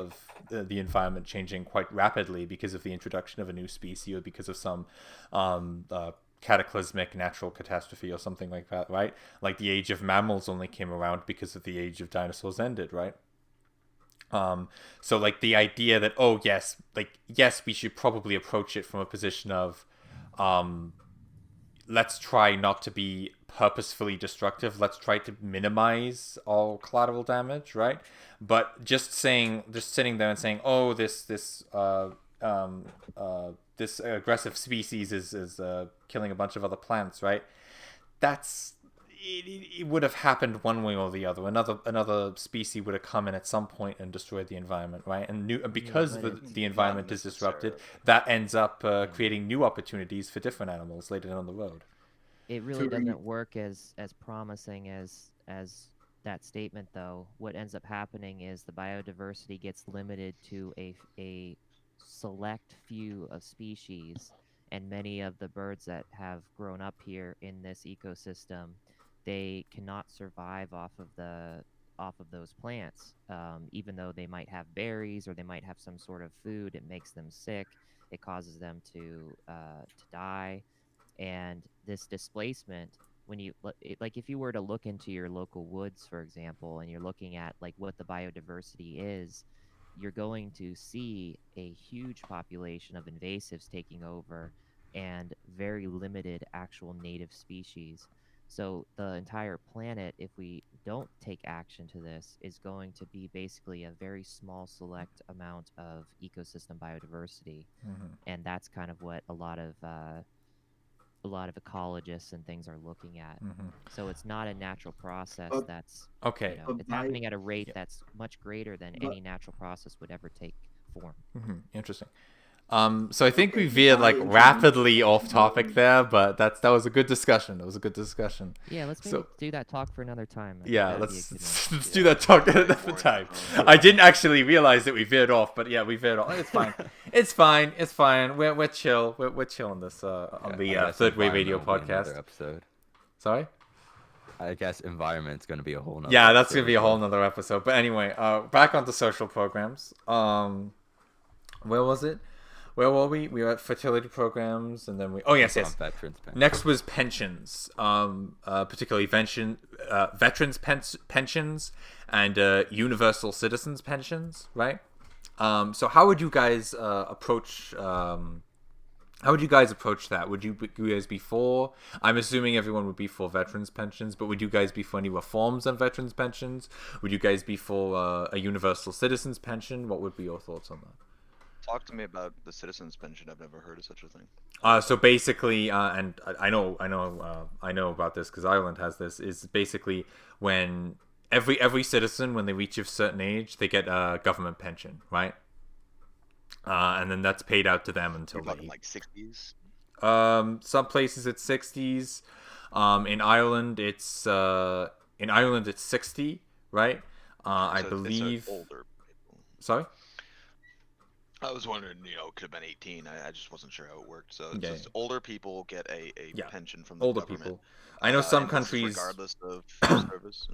Speaker 1: the environment changing quite rapidly because of the introduction of a new species or because of some cataclysmic natural catastrophe or something like that, right? Like the age of mammals only came around because of the age of dinosaurs ended, right? So like the idea that, oh yes, we should probably approach it from a position of let's try not to be purposefully destructive. Let's try to minimize all collateral damage, right? But just sitting there and saying, oh, this aggressive species is killing a bunch of other plants, right? It would have happened one way or the other. Another species would have come in at some point and destroyed the environment, right? And because the environment is disrupted, that ends up creating new opportunities for different animals later down the road.
Speaker 6: It really doesn't work as promising as that statement, though. What ends up happening is the biodiversity gets limited to a select few of species, and many of the birds that have grown up here in this ecosystem, they cannot survive off of those plants. Even though they might have berries or they might have some sort of food, it makes them sick. It causes them to die. And this displacement, when you like, if you were to look into your local woods, for example, and you're looking at like what the biodiversity is, you're going to see a huge population of invasives taking over and very limited actual native species. So the entire planet, if we don't take action to this, is going to be basically a very small select amount of ecosystem biodiversity. And that's kind of what a lot of ecologists and things are looking at. So it's not a natural process that's
Speaker 1: okay.
Speaker 6: It's happening at a rate that's much greater than any natural process would ever take form.
Speaker 1: Interesting. So I think we veered like rapidly off topic there, but that was a good discussion. It was a good discussion.
Speaker 6: Yeah, let's maybe do that talk for another time.
Speaker 1: Yeah, let's do that talk another time. I didn't actually realize that we veered off, but yeah, we veered off. It's fine. It's fine. It's fine. We're chill. We're chill on this on the Third Way Radio podcast.
Speaker 4: Episode.
Speaker 1: Sorry.
Speaker 4: I guess environment's going to be a whole nother
Speaker 1: Yeah, that's going to be a whole nother episode. But anyway, back onto social programs. Where was it? Where were we? We were at fertility programs, and then we. Oh yes. Next was pensions. Particularly veterans pensions and universal citizens pensions, right? So how would you guys approach? How would you guys approach that? Would you guys be for? I'm assuming everyone would be for veterans pensions, but would you guys be for any reforms on veterans pensions? Would you guys be for a universal citizens pension? What would be your thoughts on that?
Speaker 5: Talk to me about the citizens pension. I've never heard of such a thing.
Speaker 1: So basically, and I know about this because Ireland has this. Is basically when every citizen, when they reach a certain age, they get a government pension, right? And then that's paid out to them until
Speaker 5: they like 60s.
Speaker 1: Some places it's 60s. In Ireland it's 60, right? I believe.
Speaker 5: It's older people.
Speaker 1: Sorry.
Speaker 5: I was wondering, it could have been 18. I just wasn't sure how it worked. So it's just older people get a pension from the
Speaker 1: older
Speaker 5: government.
Speaker 1: People. I know some countries,
Speaker 5: regardless of service.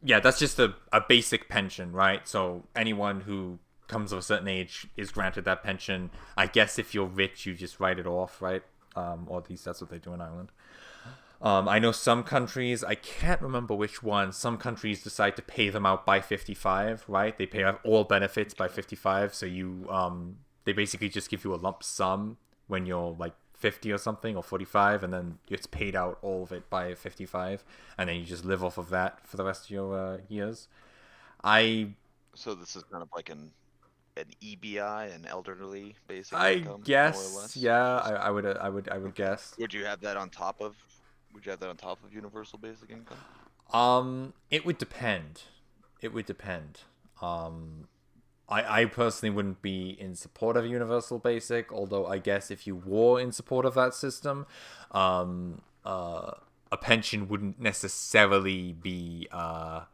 Speaker 1: Yeah, that's just a basic pension, right? So anyone who comes of a certain age is granted that pension. I guess if you're rich, you just write it off, right? Or at least that's what they do in Ireland. I know some countries, I can't remember which one, some countries decide to pay them out by 55, right? They pay out all benefits by 55, so they basically just give you a lump sum when you're like 50 or something, or 45, and then it's paid out all of it by 55, and then you just live off of that for the rest of your years.
Speaker 5: So this is kind of like an EBI, an elderly basic
Speaker 1: income, guess, more or less? Yeah, I would guess.
Speaker 5: Would you have that on top of universal basic income?
Speaker 1: It would depend. I personally wouldn't be in support of universal basic, although I guess if you were in support of that system, a pension wouldn't necessarily be a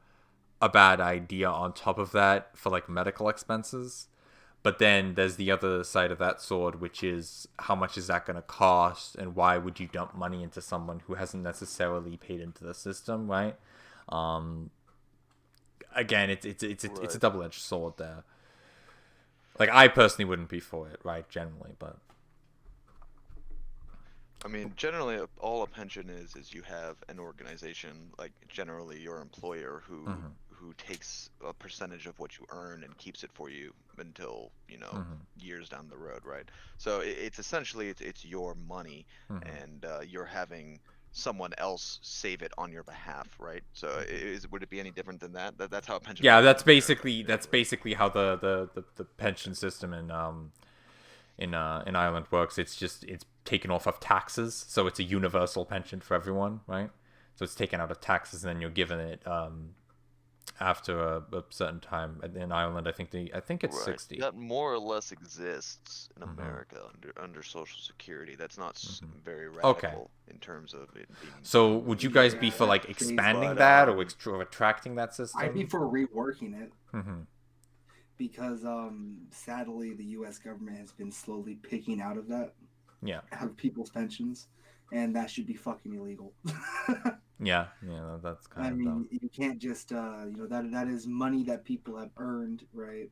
Speaker 1: bad idea on top of that for like medical expenses. But then there's the other side of that sword, which is how much is that going to cost, and why would you dump money into someone who hasn't necessarily paid into the system, right? Again, it's a double-edged sword there. Like, I personally wouldn't be for it, right? Generally, but
Speaker 5: I mean, generally, all a pension is you have an organization, like generally your employer, who takes a percentage of what you earn and keeps it for you until years down the road, right? So it's essentially it's your money, and you're having someone else save it on your behalf, right? So would it be any different than that? That's how a pension.
Speaker 1: Yeah, that's basically how the pension system in Ireland works. It's taken off of taxes, so it's a universal pension for everyone, right? So it's taken out of taxes, and then you're given it after a certain time. In Ireland, I think it's 60.
Speaker 5: That more or less exists in America under Social Security. That's not very radical in terms of it being.
Speaker 1: So would you guys be for like expanding that or retracting that system?
Speaker 2: I'd be for reworking it. Because sadly the U.S. government has been slowly picking out of that.
Speaker 1: Yeah.
Speaker 2: Out of people's pensions, and that should be fucking illegal.
Speaker 1: Yeah, that's kind of dumb.
Speaker 2: You can't just that is money that people have earned, right?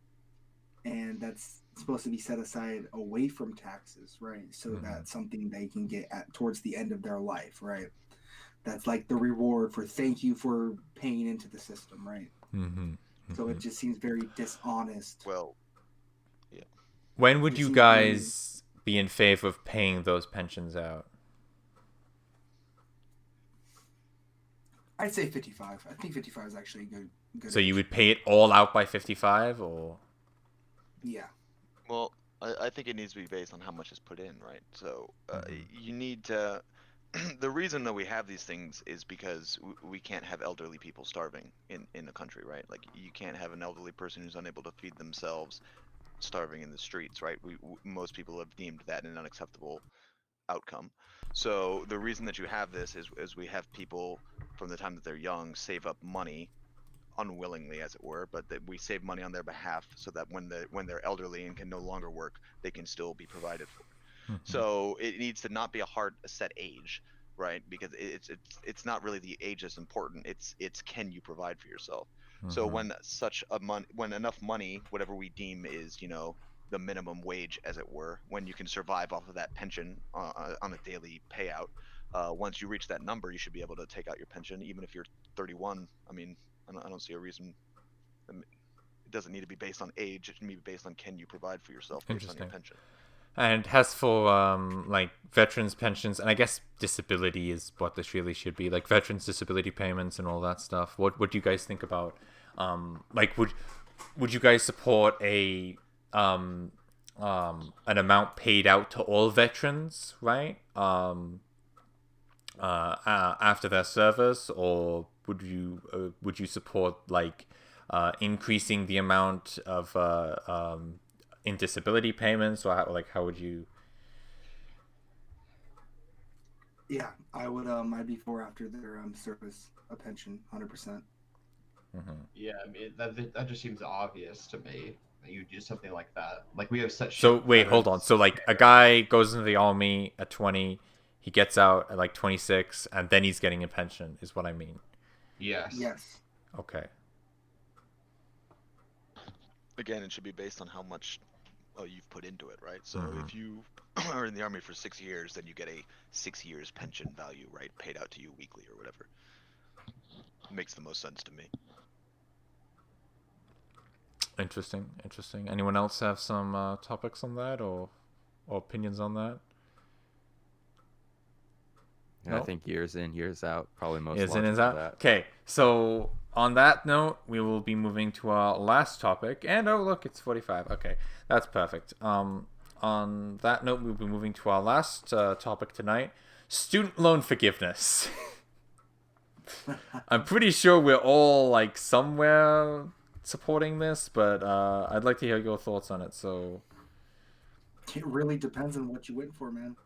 Speaker 2: And that's supposed to be set aside away from taxes, right? So that's something they can get at towards the end of their life, right? That's like the reward for thank you for paying into the system, right? So it just seems very dishonest.
Speaker 5: Well, yeah.
Speaker 1: When would you guys be in favor of paying those pensions out?
Speaker 2: I'd say 55. I think 55 is actually a good
Speaker 1: So you would pay it all out by 55, or?
Speaker 2: Yeah.
Speaker 5: Well, I think it needs to be based on how much is put in, right? So you need to. The reason that we have these things is because we can't have elderly people starving in the country, right? Like, you can't have an elderly person who's unable to feed themselves starving in the streets, right? Most people have deemed that an unacceptable outcome. So the reason that you have this is we have people from the time that they're young save up money, unwillingly as it were, but that we save money on their behalf so that when they're elderly and can no longer work, they can still be provided for. So it needs to not be a set age. right? Because it's not really the age that's important. It's can you provide for yourself. So
Speaker 1: Mm-hmm.
Speaker 5: when enough money, whatever we deem is, the minimum wage, as it were, when you can survive off of that pension on a daily payout, once you reach that number, you should be able to take out your pension, even if you're 31. I mean, I don't see a reason. It doesn't need to be based on age. It can be based on can you provide for yourself based on your pension.
Speaker 1: And as for like veterans pensions, and I guess disability is what this really should be, like veterans disability payments and all that stuff. What do you guys think about? Like would you guys support an amount paid out to all veterans, right? After their service, or would you support like increasing the amount of in disability payments, or how would you?
Speaker 2: Yeah, I would. I'd be for after their service a pension, 100%.
Speaker 3: Yeah, I mean that just seems obvious to me. That you do something like that. Like we have such.
Speaker 1: So wait, hold on. So like a guy goes into the army at 20, he gets out at like 26, and then he's getting a pension, is what I mean.
Speaker 3: Yes.
Speaker 2: Yes.
Speaker 1: Okay.
Speaker 5: Again, it should be based on how much you've put into it, right? So if you are in the army for 6 years, then you get a 6 years pension value, right, paid out to you weekly or whatever. Makes the most sense to me.
Speaker 1: Interesting. Anyone else have some topics on that or opinions on that?
Speaker 4: Yeah, no? I think years in, years out, probably most
Speaker 1: years in, years out. That. Okay, so on that note, we will be moving to our last topic. And oh, look, it's 45. Okay, that's perfect. On that note, we'll be moving to our last topic tonight: student loan forgiveness. I'm pretty sure we're all like somewhere supporting this, but I'd like to hear your thoughts on it. So
Speaker 2: it really depends on what you went for, man.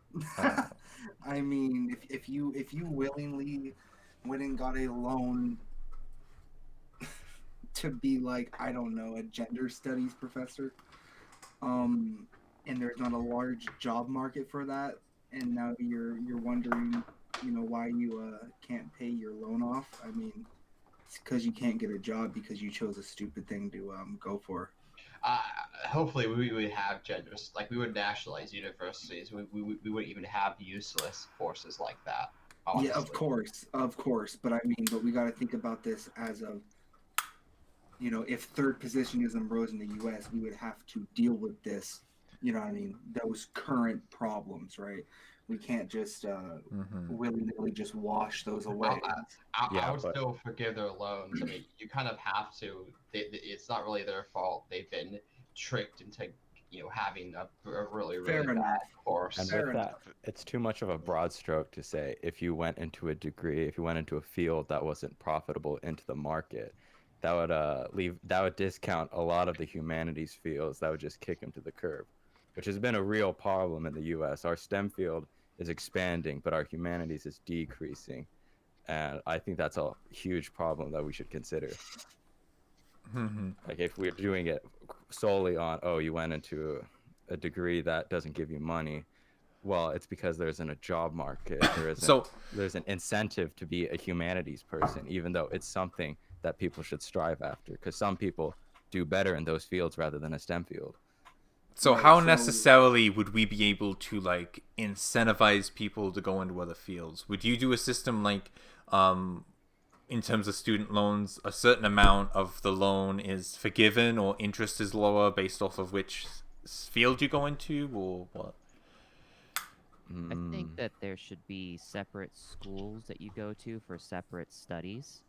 Speaker 2: I mean, if you willingly went and got a loan to be like, I don't know, a gender studies professor, and there's not a large job market for that, and now you're wondering, why you can't pay your loan off. I mean, it's because you can't get a job because you chose a stupid thing to go for.
Speaker 3: Hopefully we would have genders, like we would nationalize universities. We wouldn't even have useless courses like that.
Speaker 2: Honestly. Yeah, of course. But I mean, we got to think about this as of, if third positionism rose in the U.S., we would have to deal with this. You know what I mean? Those current problems, right? We can't just willy-nilly just wash those away.
Speaker 3: I would still forgive their loans. I mean, you kind of have to. It's not really their fault. They've been tricked into, having a really bad course.
Speaker 4: And with that, it's too much of a broad stroke to say if you went into a degree, if you went into a field that wasn't profitable into the market, that would discount a lot of the humanities fields. That would just kick them to the curb, which has been a real problem in the U.S. Our STEM field is expanding, but our humanities is decreasing. And I think that's a huge problem that we should consider. Like if we're doing it solely on, you went into a degree that doesn't give you money, well, it's because there isn't a job market. There's an incentive to be a humanities person, even though it's something that people should strive after, because some people do better in those fields rather than a STEM field.
Speaker 1: So how necessarily would we be able to like incentivize people to go into other fields? Would you do a system like, in terms of student loans, a certain amount of the loan is forgiven or interest is lower based off of which field you go into, or what?
Speaker 6: I think that there should be separate schools that you go to for separate studies.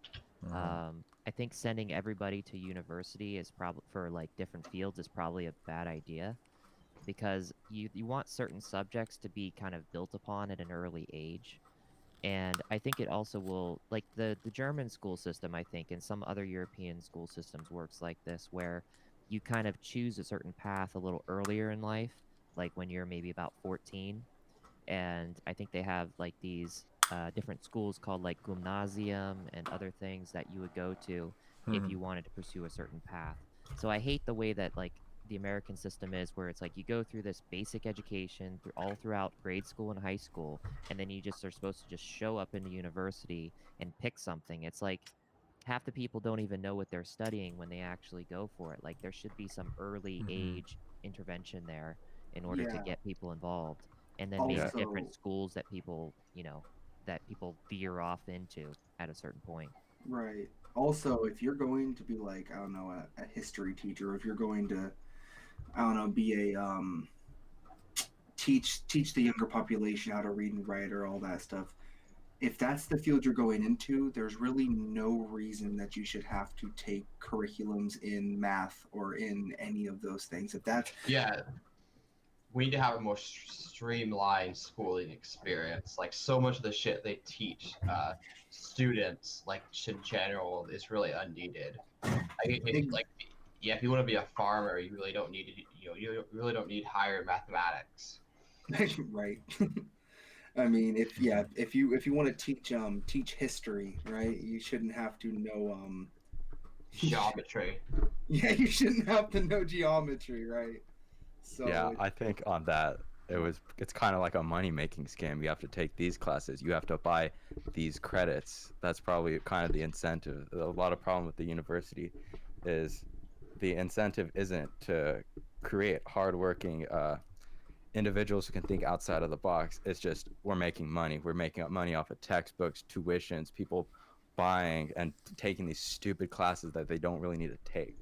Speaker 6: I think sending everybody to university is probably for like different fields is probably a bad idea, because you want certain subjects to be kind of built upon at an early age. And I think it also will, like the German school system, I think, and some other European school systems works like this, where you kind of choose a certain path a little earlier in life, like when you're maybe about 14. And I think they have like these different schools called like gymnasium and other things that you would go to if you wanted to pursue a certain path. So I hate the way that like the American system is, where it's like you go through this basic education all throughout grade school and high school, and then you just are supposed to just show up into university and pick something. It's like half the people don't even know what they're studying when they actually go for it. Like there should be some early age intervention there in order to get people involved, and then maybe different schools that people, that people veer off into at a certain point.
Speaker 2: Right. Also, if you're going to be like, I don't know, a history teacher, if you're going to, I don't know, be a teach the younger population how to read and write or all that stuff, if that's the field you're going into, there's really no reason that you should have to take curriculums in math or in any of those things. If that's
Speaker 3: we need to have a more streamlined schooling experience. Like so much of the shit they teach students, like in general, is really unneeded. If you want to be a farmer, you really don't need to. You really don't need higher mathematics.
Speaker 2: Right. I mean, if you want to teach history, right, you shouldn't have to know
Speaker 3: geometry.
Speaker 2: Yeah, you shouldn't have to know geometry, right? So
Speaker 4: yeah, I think on that it's kind of like a money-making scam. You have to take these classes, you have to buy these credits. That's probably kind of the incentive. A lot of problem with the university is the incentive isn't to create hardworking individuals who can think outside of the box. It's just we're making money. We're making money off of textbooks, tuitions, people buying and taking these stupid classes that they don't really need to take.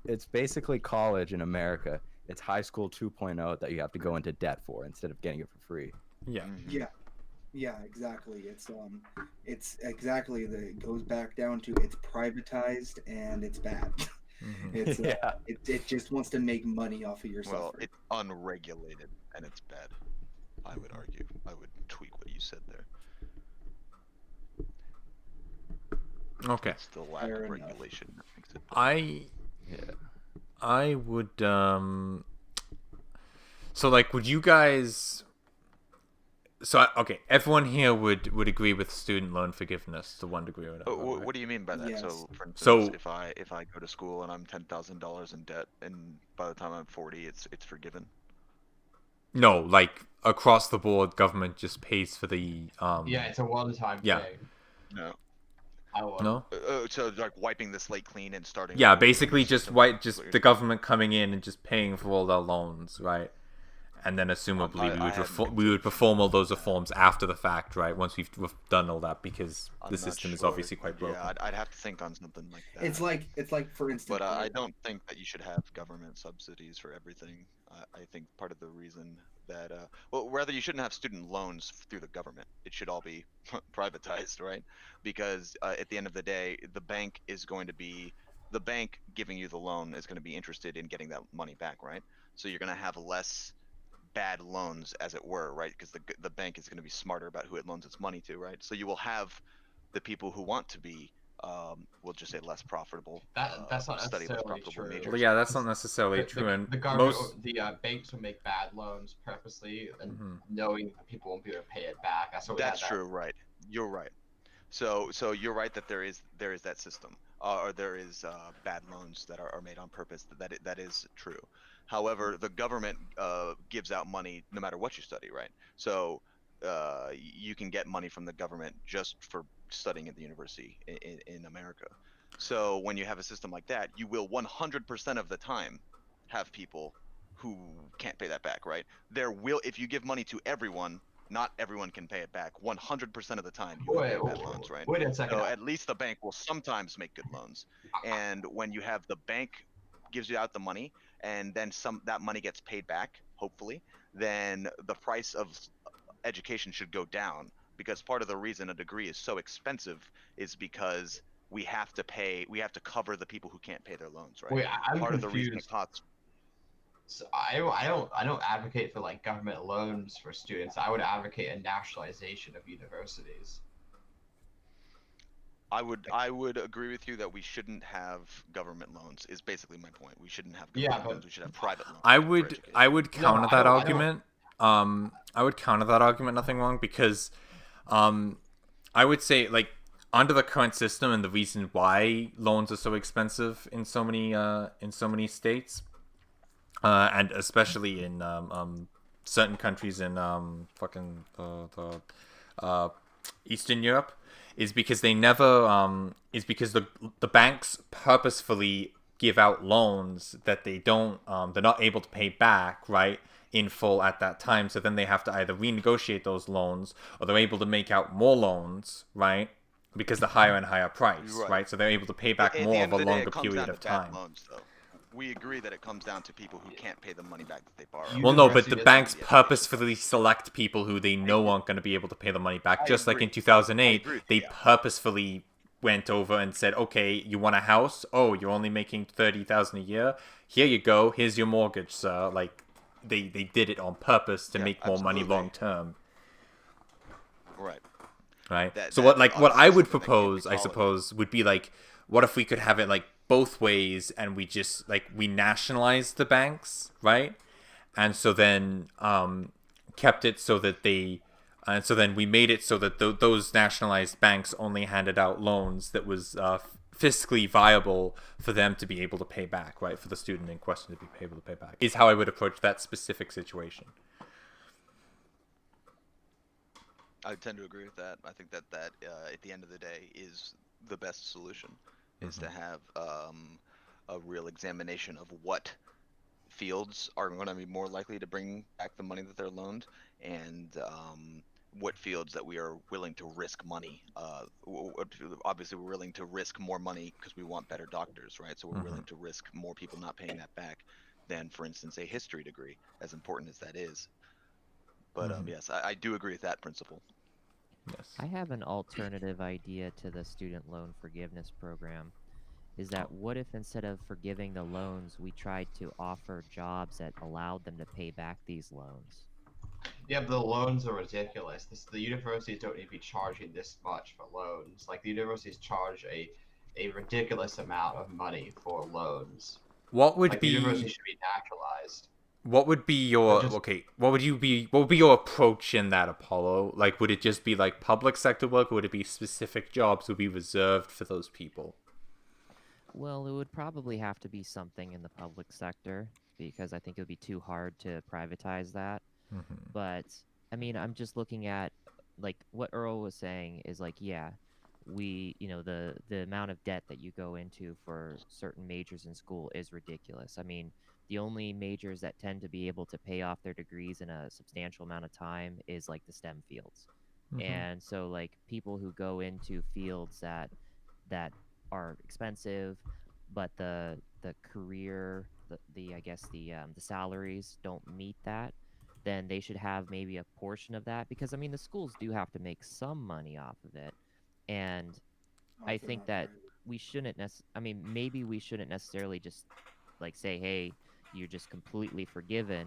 Speaker 4: It's basically college in America. It's high school 2.0 that you have to go into debt for instead of getting it for free.
Speaker 2: Yeah, exactly. It's exactly it goes back down to it's privatized and it's bad. It's it just wants to make money off of your suffering.
Speaker 5: Well, it's unregulated and it's bad. I would argue. I would tweak what you said there.
Speaker 1: Okay.
Speaker 5: It's the lack of regulation that makes it bad.
Speaker 1: I would so like would you guys everyone here would agree with student loan forgiveness to one degree or another. Right?
Speaker 5: What do you mean by that?
Speaker 2: Yes.
Speaker 5: So for instance, if I go to school and I'm $10,000 in debt and by the time I'm 40 it's forgiven?
Speaker 1: No, like across the board government just pays for the
Speaker 3: it's a one-time thing.
Speaker 5: No.
Speaker 1: No.
Speaker 5: So like wiping the slate clean and starting.
Speaker 1: Yeah, basically just the government coming in and just paying for all their loans, right? And then assumably we would perform all those reforms after the fact, right? Once we've done all that, because the system is obviously quite broken.
Speaker 5: Yeah, I'd have to think on something like that.
Speaker 2: It's like for instance.
Speaker 5: But I don't think that you should have government subsidies for everything. I think part of the reason that rather you shouldn't have student loans through the government. It should all be privatized, right? Because at the end of the day, the bank giving you the loan is going to be interested in getting that money back, right? So you're going to have less bad loans, as it were, right? Because the bank is going to be smarter about who it loans its money to, right? So you will have the people who want to be we'll just say less profitable.
Speaker 3: That's not necessarily true.
Speaker 1: Well, yeah, that's not necessarily true. And
Speaker 3: the government, the banks will make bad loans purposely, and knowing that people won't be able to pay it back. That's
Speaker 5: true, right? You're right. So you're right that there is that system, or there is bad loans that are made on purpose. That is true. However, the government gives out money no matter what you study, right? So you can get money from the government just for studying at the university in America. So when you have a system like that, you will 100% of the time have people who can't pay that back, right? If you give money to everyone, not everyone can pay it back. 100% of the time, you will get bad loans, right?
Speaker 3: Wait a second.
Speaker 5: So at least the bank will sometimes make good loans. And when you have the bank gives you out the money, and then that money gets paid back, hopefully, then the price of education should go down, because part of the reason a degree is so expensive is because we have to cover the people who can't pay their loans, right?
Speaker 3: Wait, I'm
Speaker 5: part
Speaker 3: confused.
Speaker 5: of the reason it costs.
Speaker 3: So I don't advocate for like government loans for students. I would advocate a nationalization of universities.
Speaker 5: I would agree with you that we shouldn't have government loans. Is basically my point. We shouldn't have government loans. We should have private loans.
Speaker 1: I would counter that argument. I would counter that argument. Nothing wrong, because I would say, like, under the current system and the reason why loans are so expensive in so many states and especially in certain countries in Eastern Europe, is because they never is because the banks purposefully give out loans that they're not able to pay back, right, in full at that time. So then they have to either renegotiate those loans, or they're able to make out more loans, right, because the higher and higher price, right? So they're able to pay back
Speaker 5: At
Speaker 1: more
Speaker 5: the
Speaker 1: of
Speaker 5: end
Speaker 1: a
Speaker 5: of the day,
Speaker 1: longer
Speaker 5: it comes
Speaker 1: period
Speaker 5: down to
Speaker 1: of
Speaker 5: bad
Speaker 1: time.
Speaker 5: loans, though. We agree that it comes down to people who can't pay the money back that they borrow.
Speaker 1: Well, no, but the
Speaker 3: University
Speaker 1: banks
Speaker 5: doesn't-
Speaker 1: purposefully select people who they know aren't going to be able to pay the money back. Just like
Speaker 5: agree.
Speaker 1: in 2008,
Speaker 5: I agree,
Speaker 1: they purposefully went over and said, "Okay, you want a house? Oh, you're only making 30,000 a year. Here you go. Here's your mortgage, sir." Like they did it on purpose to make more money
Speaker 5: absolutely.
Speaker 1: long term.
Speaker 5: Right.
Speaker 1: Right.
Speaker 5: That-
Speaker 1: So what
Speaker 5: that's
Speaker 1: what I
Speaker 5: obviously
Speaker 1: would
Speaker 5: something that can't be
Speaker 1: propose, I
Speaker 5: tolerated.
Speaker 1: suppose, would be like, what if we could have it like both ways, and we just we nationalized the banks, right? And so then kept it so that and so then we made it so that those nationalized banks only handed out loans that was fiscally viable for them to be able to pay back, right? For the student in question to be able to pay back, is how I would approach that specific situation.
Speaker 5: I tend to agree with that. I think that at the end of the day is the best solution, is to have a real examination of what fields are going to be more likely to bring back the money that they're loaned, and what fields that we are willing to risk money. Obviously, we're willing to risk more money because we want better doctors, right? So we're willing to risk more people not paying that back than, for instance, a history degree, as important as that is. But yes, I do agree with that principle.
Speaker 1: Yes.
Speaker 6: I have an alternative idea to the student loan forgiveness program. Is that what if instead of forgiving the loans, we tried to offer jobs that allowed them to pay back these loans?
Speaker 3: Yeah, but the loans are ridiculous. The universities don't need to be charging this much for loans. Like, the universities charge a ridiculous amount of money for loans.
Speaker 1: What would
Speaker 3: like,
Speaker 1: be
Speaker 3: the university should be naturalized.
Speaker 1: What would be your What would be your approach in that, Apollo? Like, would it just be like public sector work, or would it be specific jobs would be reserved for those people?
Speaker 6: Well, it would probably have to be something in the public sector, because I think it would be too hard to privatize that. But I mean, I'm just looking at like what Earl was saying is like, yeah, the amount of debt that you go into for certain majors in school is ridiculous. I mean, the only majors that tend to be able to pay off their degrees in a substantial amount of time is like the STEM fields. And so like people who go into fields that are expensive, but the career, the I guess the salaries don't meet that, then they should have maybe a portion of that, because I mean the schools do have to make some money off of it. And I think that we shouldn't I mean, maybe we shouldn't necessarily just like say, hey, you're just completely forgiven,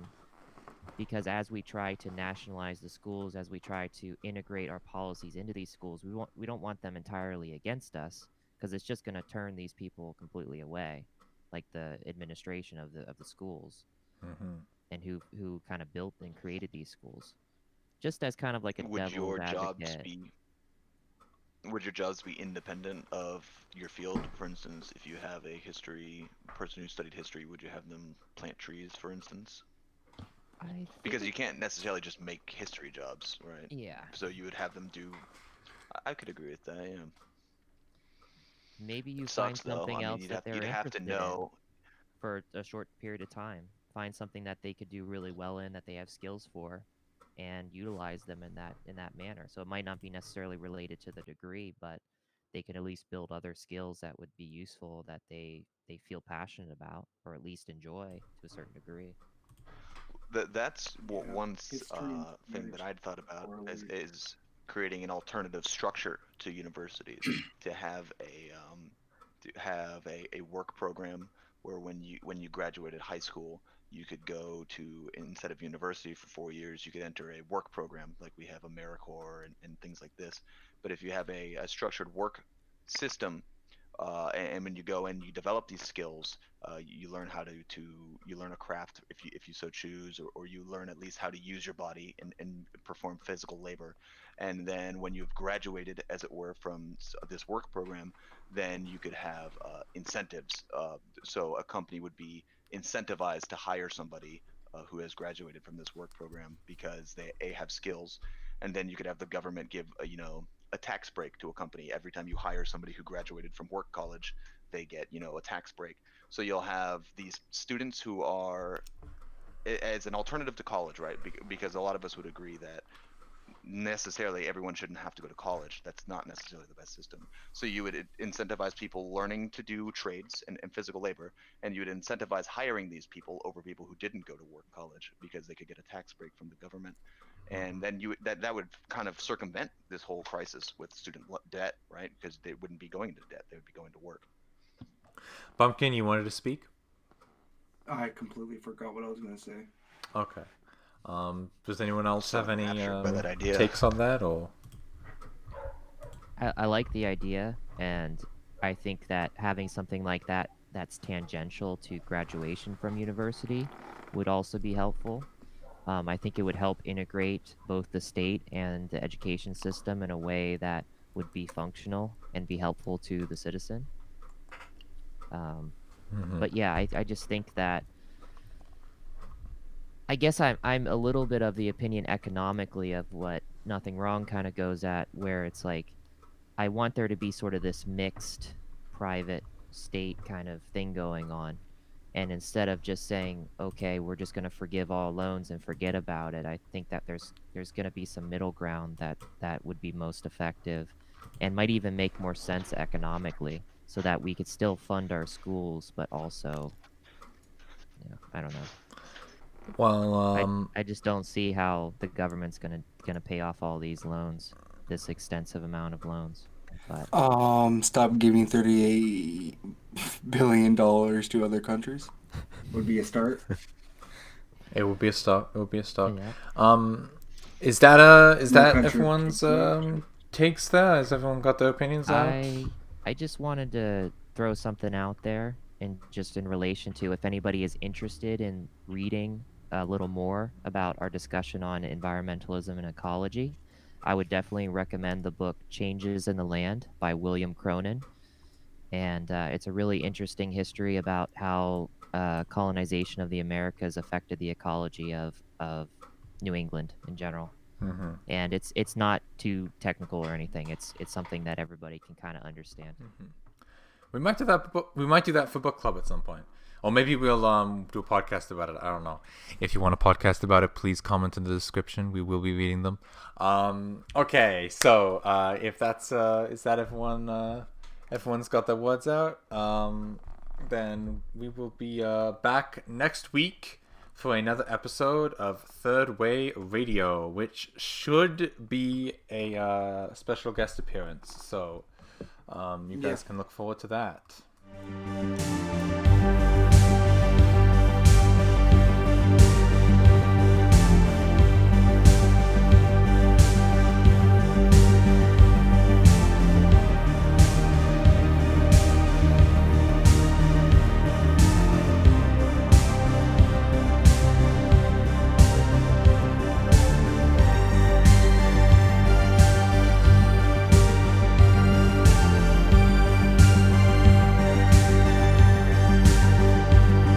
Speaker 6: because as we try to nationalize the schools, as we try to integrate our policies into these schools, we don't want them entirely against us, because it's just going to turn these people completely away, like the administration of the schools, and who kind of built and created these schools, just as kind of like a devil's advocate.
Speaker 5: Would your jobs be independent of your field? For instance, if you have a history person who studied history, would you have them plant trees, for instance? Because you can't necessarily just make history jobs, right?
Speaker 6: Yeah.
Speaker 5: So you would have them do. I could agree with that. Yeah.
Speaker 6: Maybe you
Speaker 5: Sucks,
Speaker 6: find something
Speaker 5: though. I
Speaker 6: else
Speaker 5: mean,
Speaker 6: that they're
Speaker 5: you'd have to
Speaker 6: interested
Speaker 5: know.
Speaker 6: in for a short period of time. Find something that they could do really well in, that they have skills for, and utilize them in that manner. So it might not be necessarily related to the degree, but they can at least build other skills that would be useful, that they feel passionate about, or at least enjoy to a certain degree.
Speaker 5: That's one thing that I'd thought about is creating an alternative structure to universities to have a work program where when you graduated high school, you could go to, instead of university for 4 years, you could enter a work program like we have AmeriCorps and things like this. But if you have a structured work system, and when you go and you develop these skills, you learn how to you learn a craft if you so choose, or you learn at least how to use your body and perform physical labor. And then when you've graduated, as it were, from this work program, then you could have incentives. So a company would be incentivized to hire somebody who has graduated from this work program because they have skills, and then you could have the government give a tax break to a company every time you hire somebody who graduated from work college. They get a tax break. So you'll have these students who are as an alternative to college, right? Because a lot of us would agree that necessarily everyone shouldn't have to go to college. That's not necessarily the best system. So you would incentivize people learning to do trades and physical labor, and you would incentivize hiring these people over people who didn't go to work college because they could get a tax break from the government. And then that would kind of circumvent this whole crisis with student debt, right? Because they wouldn't be going to debt; they would be going to work.
Speaker 1: Bumpkin, you wanted to speak?
Speaker 2: I completely forgot what I was going to say.
Speaker 1: Okay. Does anyone else have any
Speaker 5: idea.
Speaker 1: takes on that, or?
Speaker 6: I like the idea, and I think that having something like that that's tangential to graduation from university would also be helpful. I think it would help integrate both the state and the education system in a way that would be functional and be helpful to the citizen. But yeah, I just think that I guess I'm a little bit of the opinion economically of what Nothing Wrong kind of goes at, where it's like I want there to be sort of this mixed private state kind of thing going on. And instead of just saying, okay, we're just going to forgive all loans and forget about it, I think that there's going to be some middle ground that would be most effective and might even make more sense economically, so that we could still fund our schools, but also, I don't know.
Speaker 1: Well,
Speaker 6: I just don't see how the government's gonna pay off all these loans, this extensive amount of loans. But
Speaker 2: stop giving $38 billion to other countries would be a start.
Speaker 1: It would be a start. It would be a start.
Speaker 6: Yeah.
Speaker 1: Is that
Speaker 2: country
Speaker 1: everyone's takes there? Has everyone got their opinions out?
Speaker 6: I just wanted to throw something out there, and just in relation to if anybody is interested in reading a little more about our discussion on environmentalism and ecology, I would definitely recommend the book Changes in the Land by William Cronin. And it's a really interesting history about how colonization of the Americas affected the ecology of New England in general. And it's not too technical or anything. It's something that everybody can kind of understand.
Speaker 1: We might do that. We might do that for book club at some point, or maybe we'll do a podcast about it. I don't know. If you want a podcast about it, please comment in the description. We will be reading them. Okay, so if that's is that everyone? Everyone's got their words out. Then we will be back next week for another episode of Third Way Radio, which should be a special guest appearance. So you guys can look forward to that.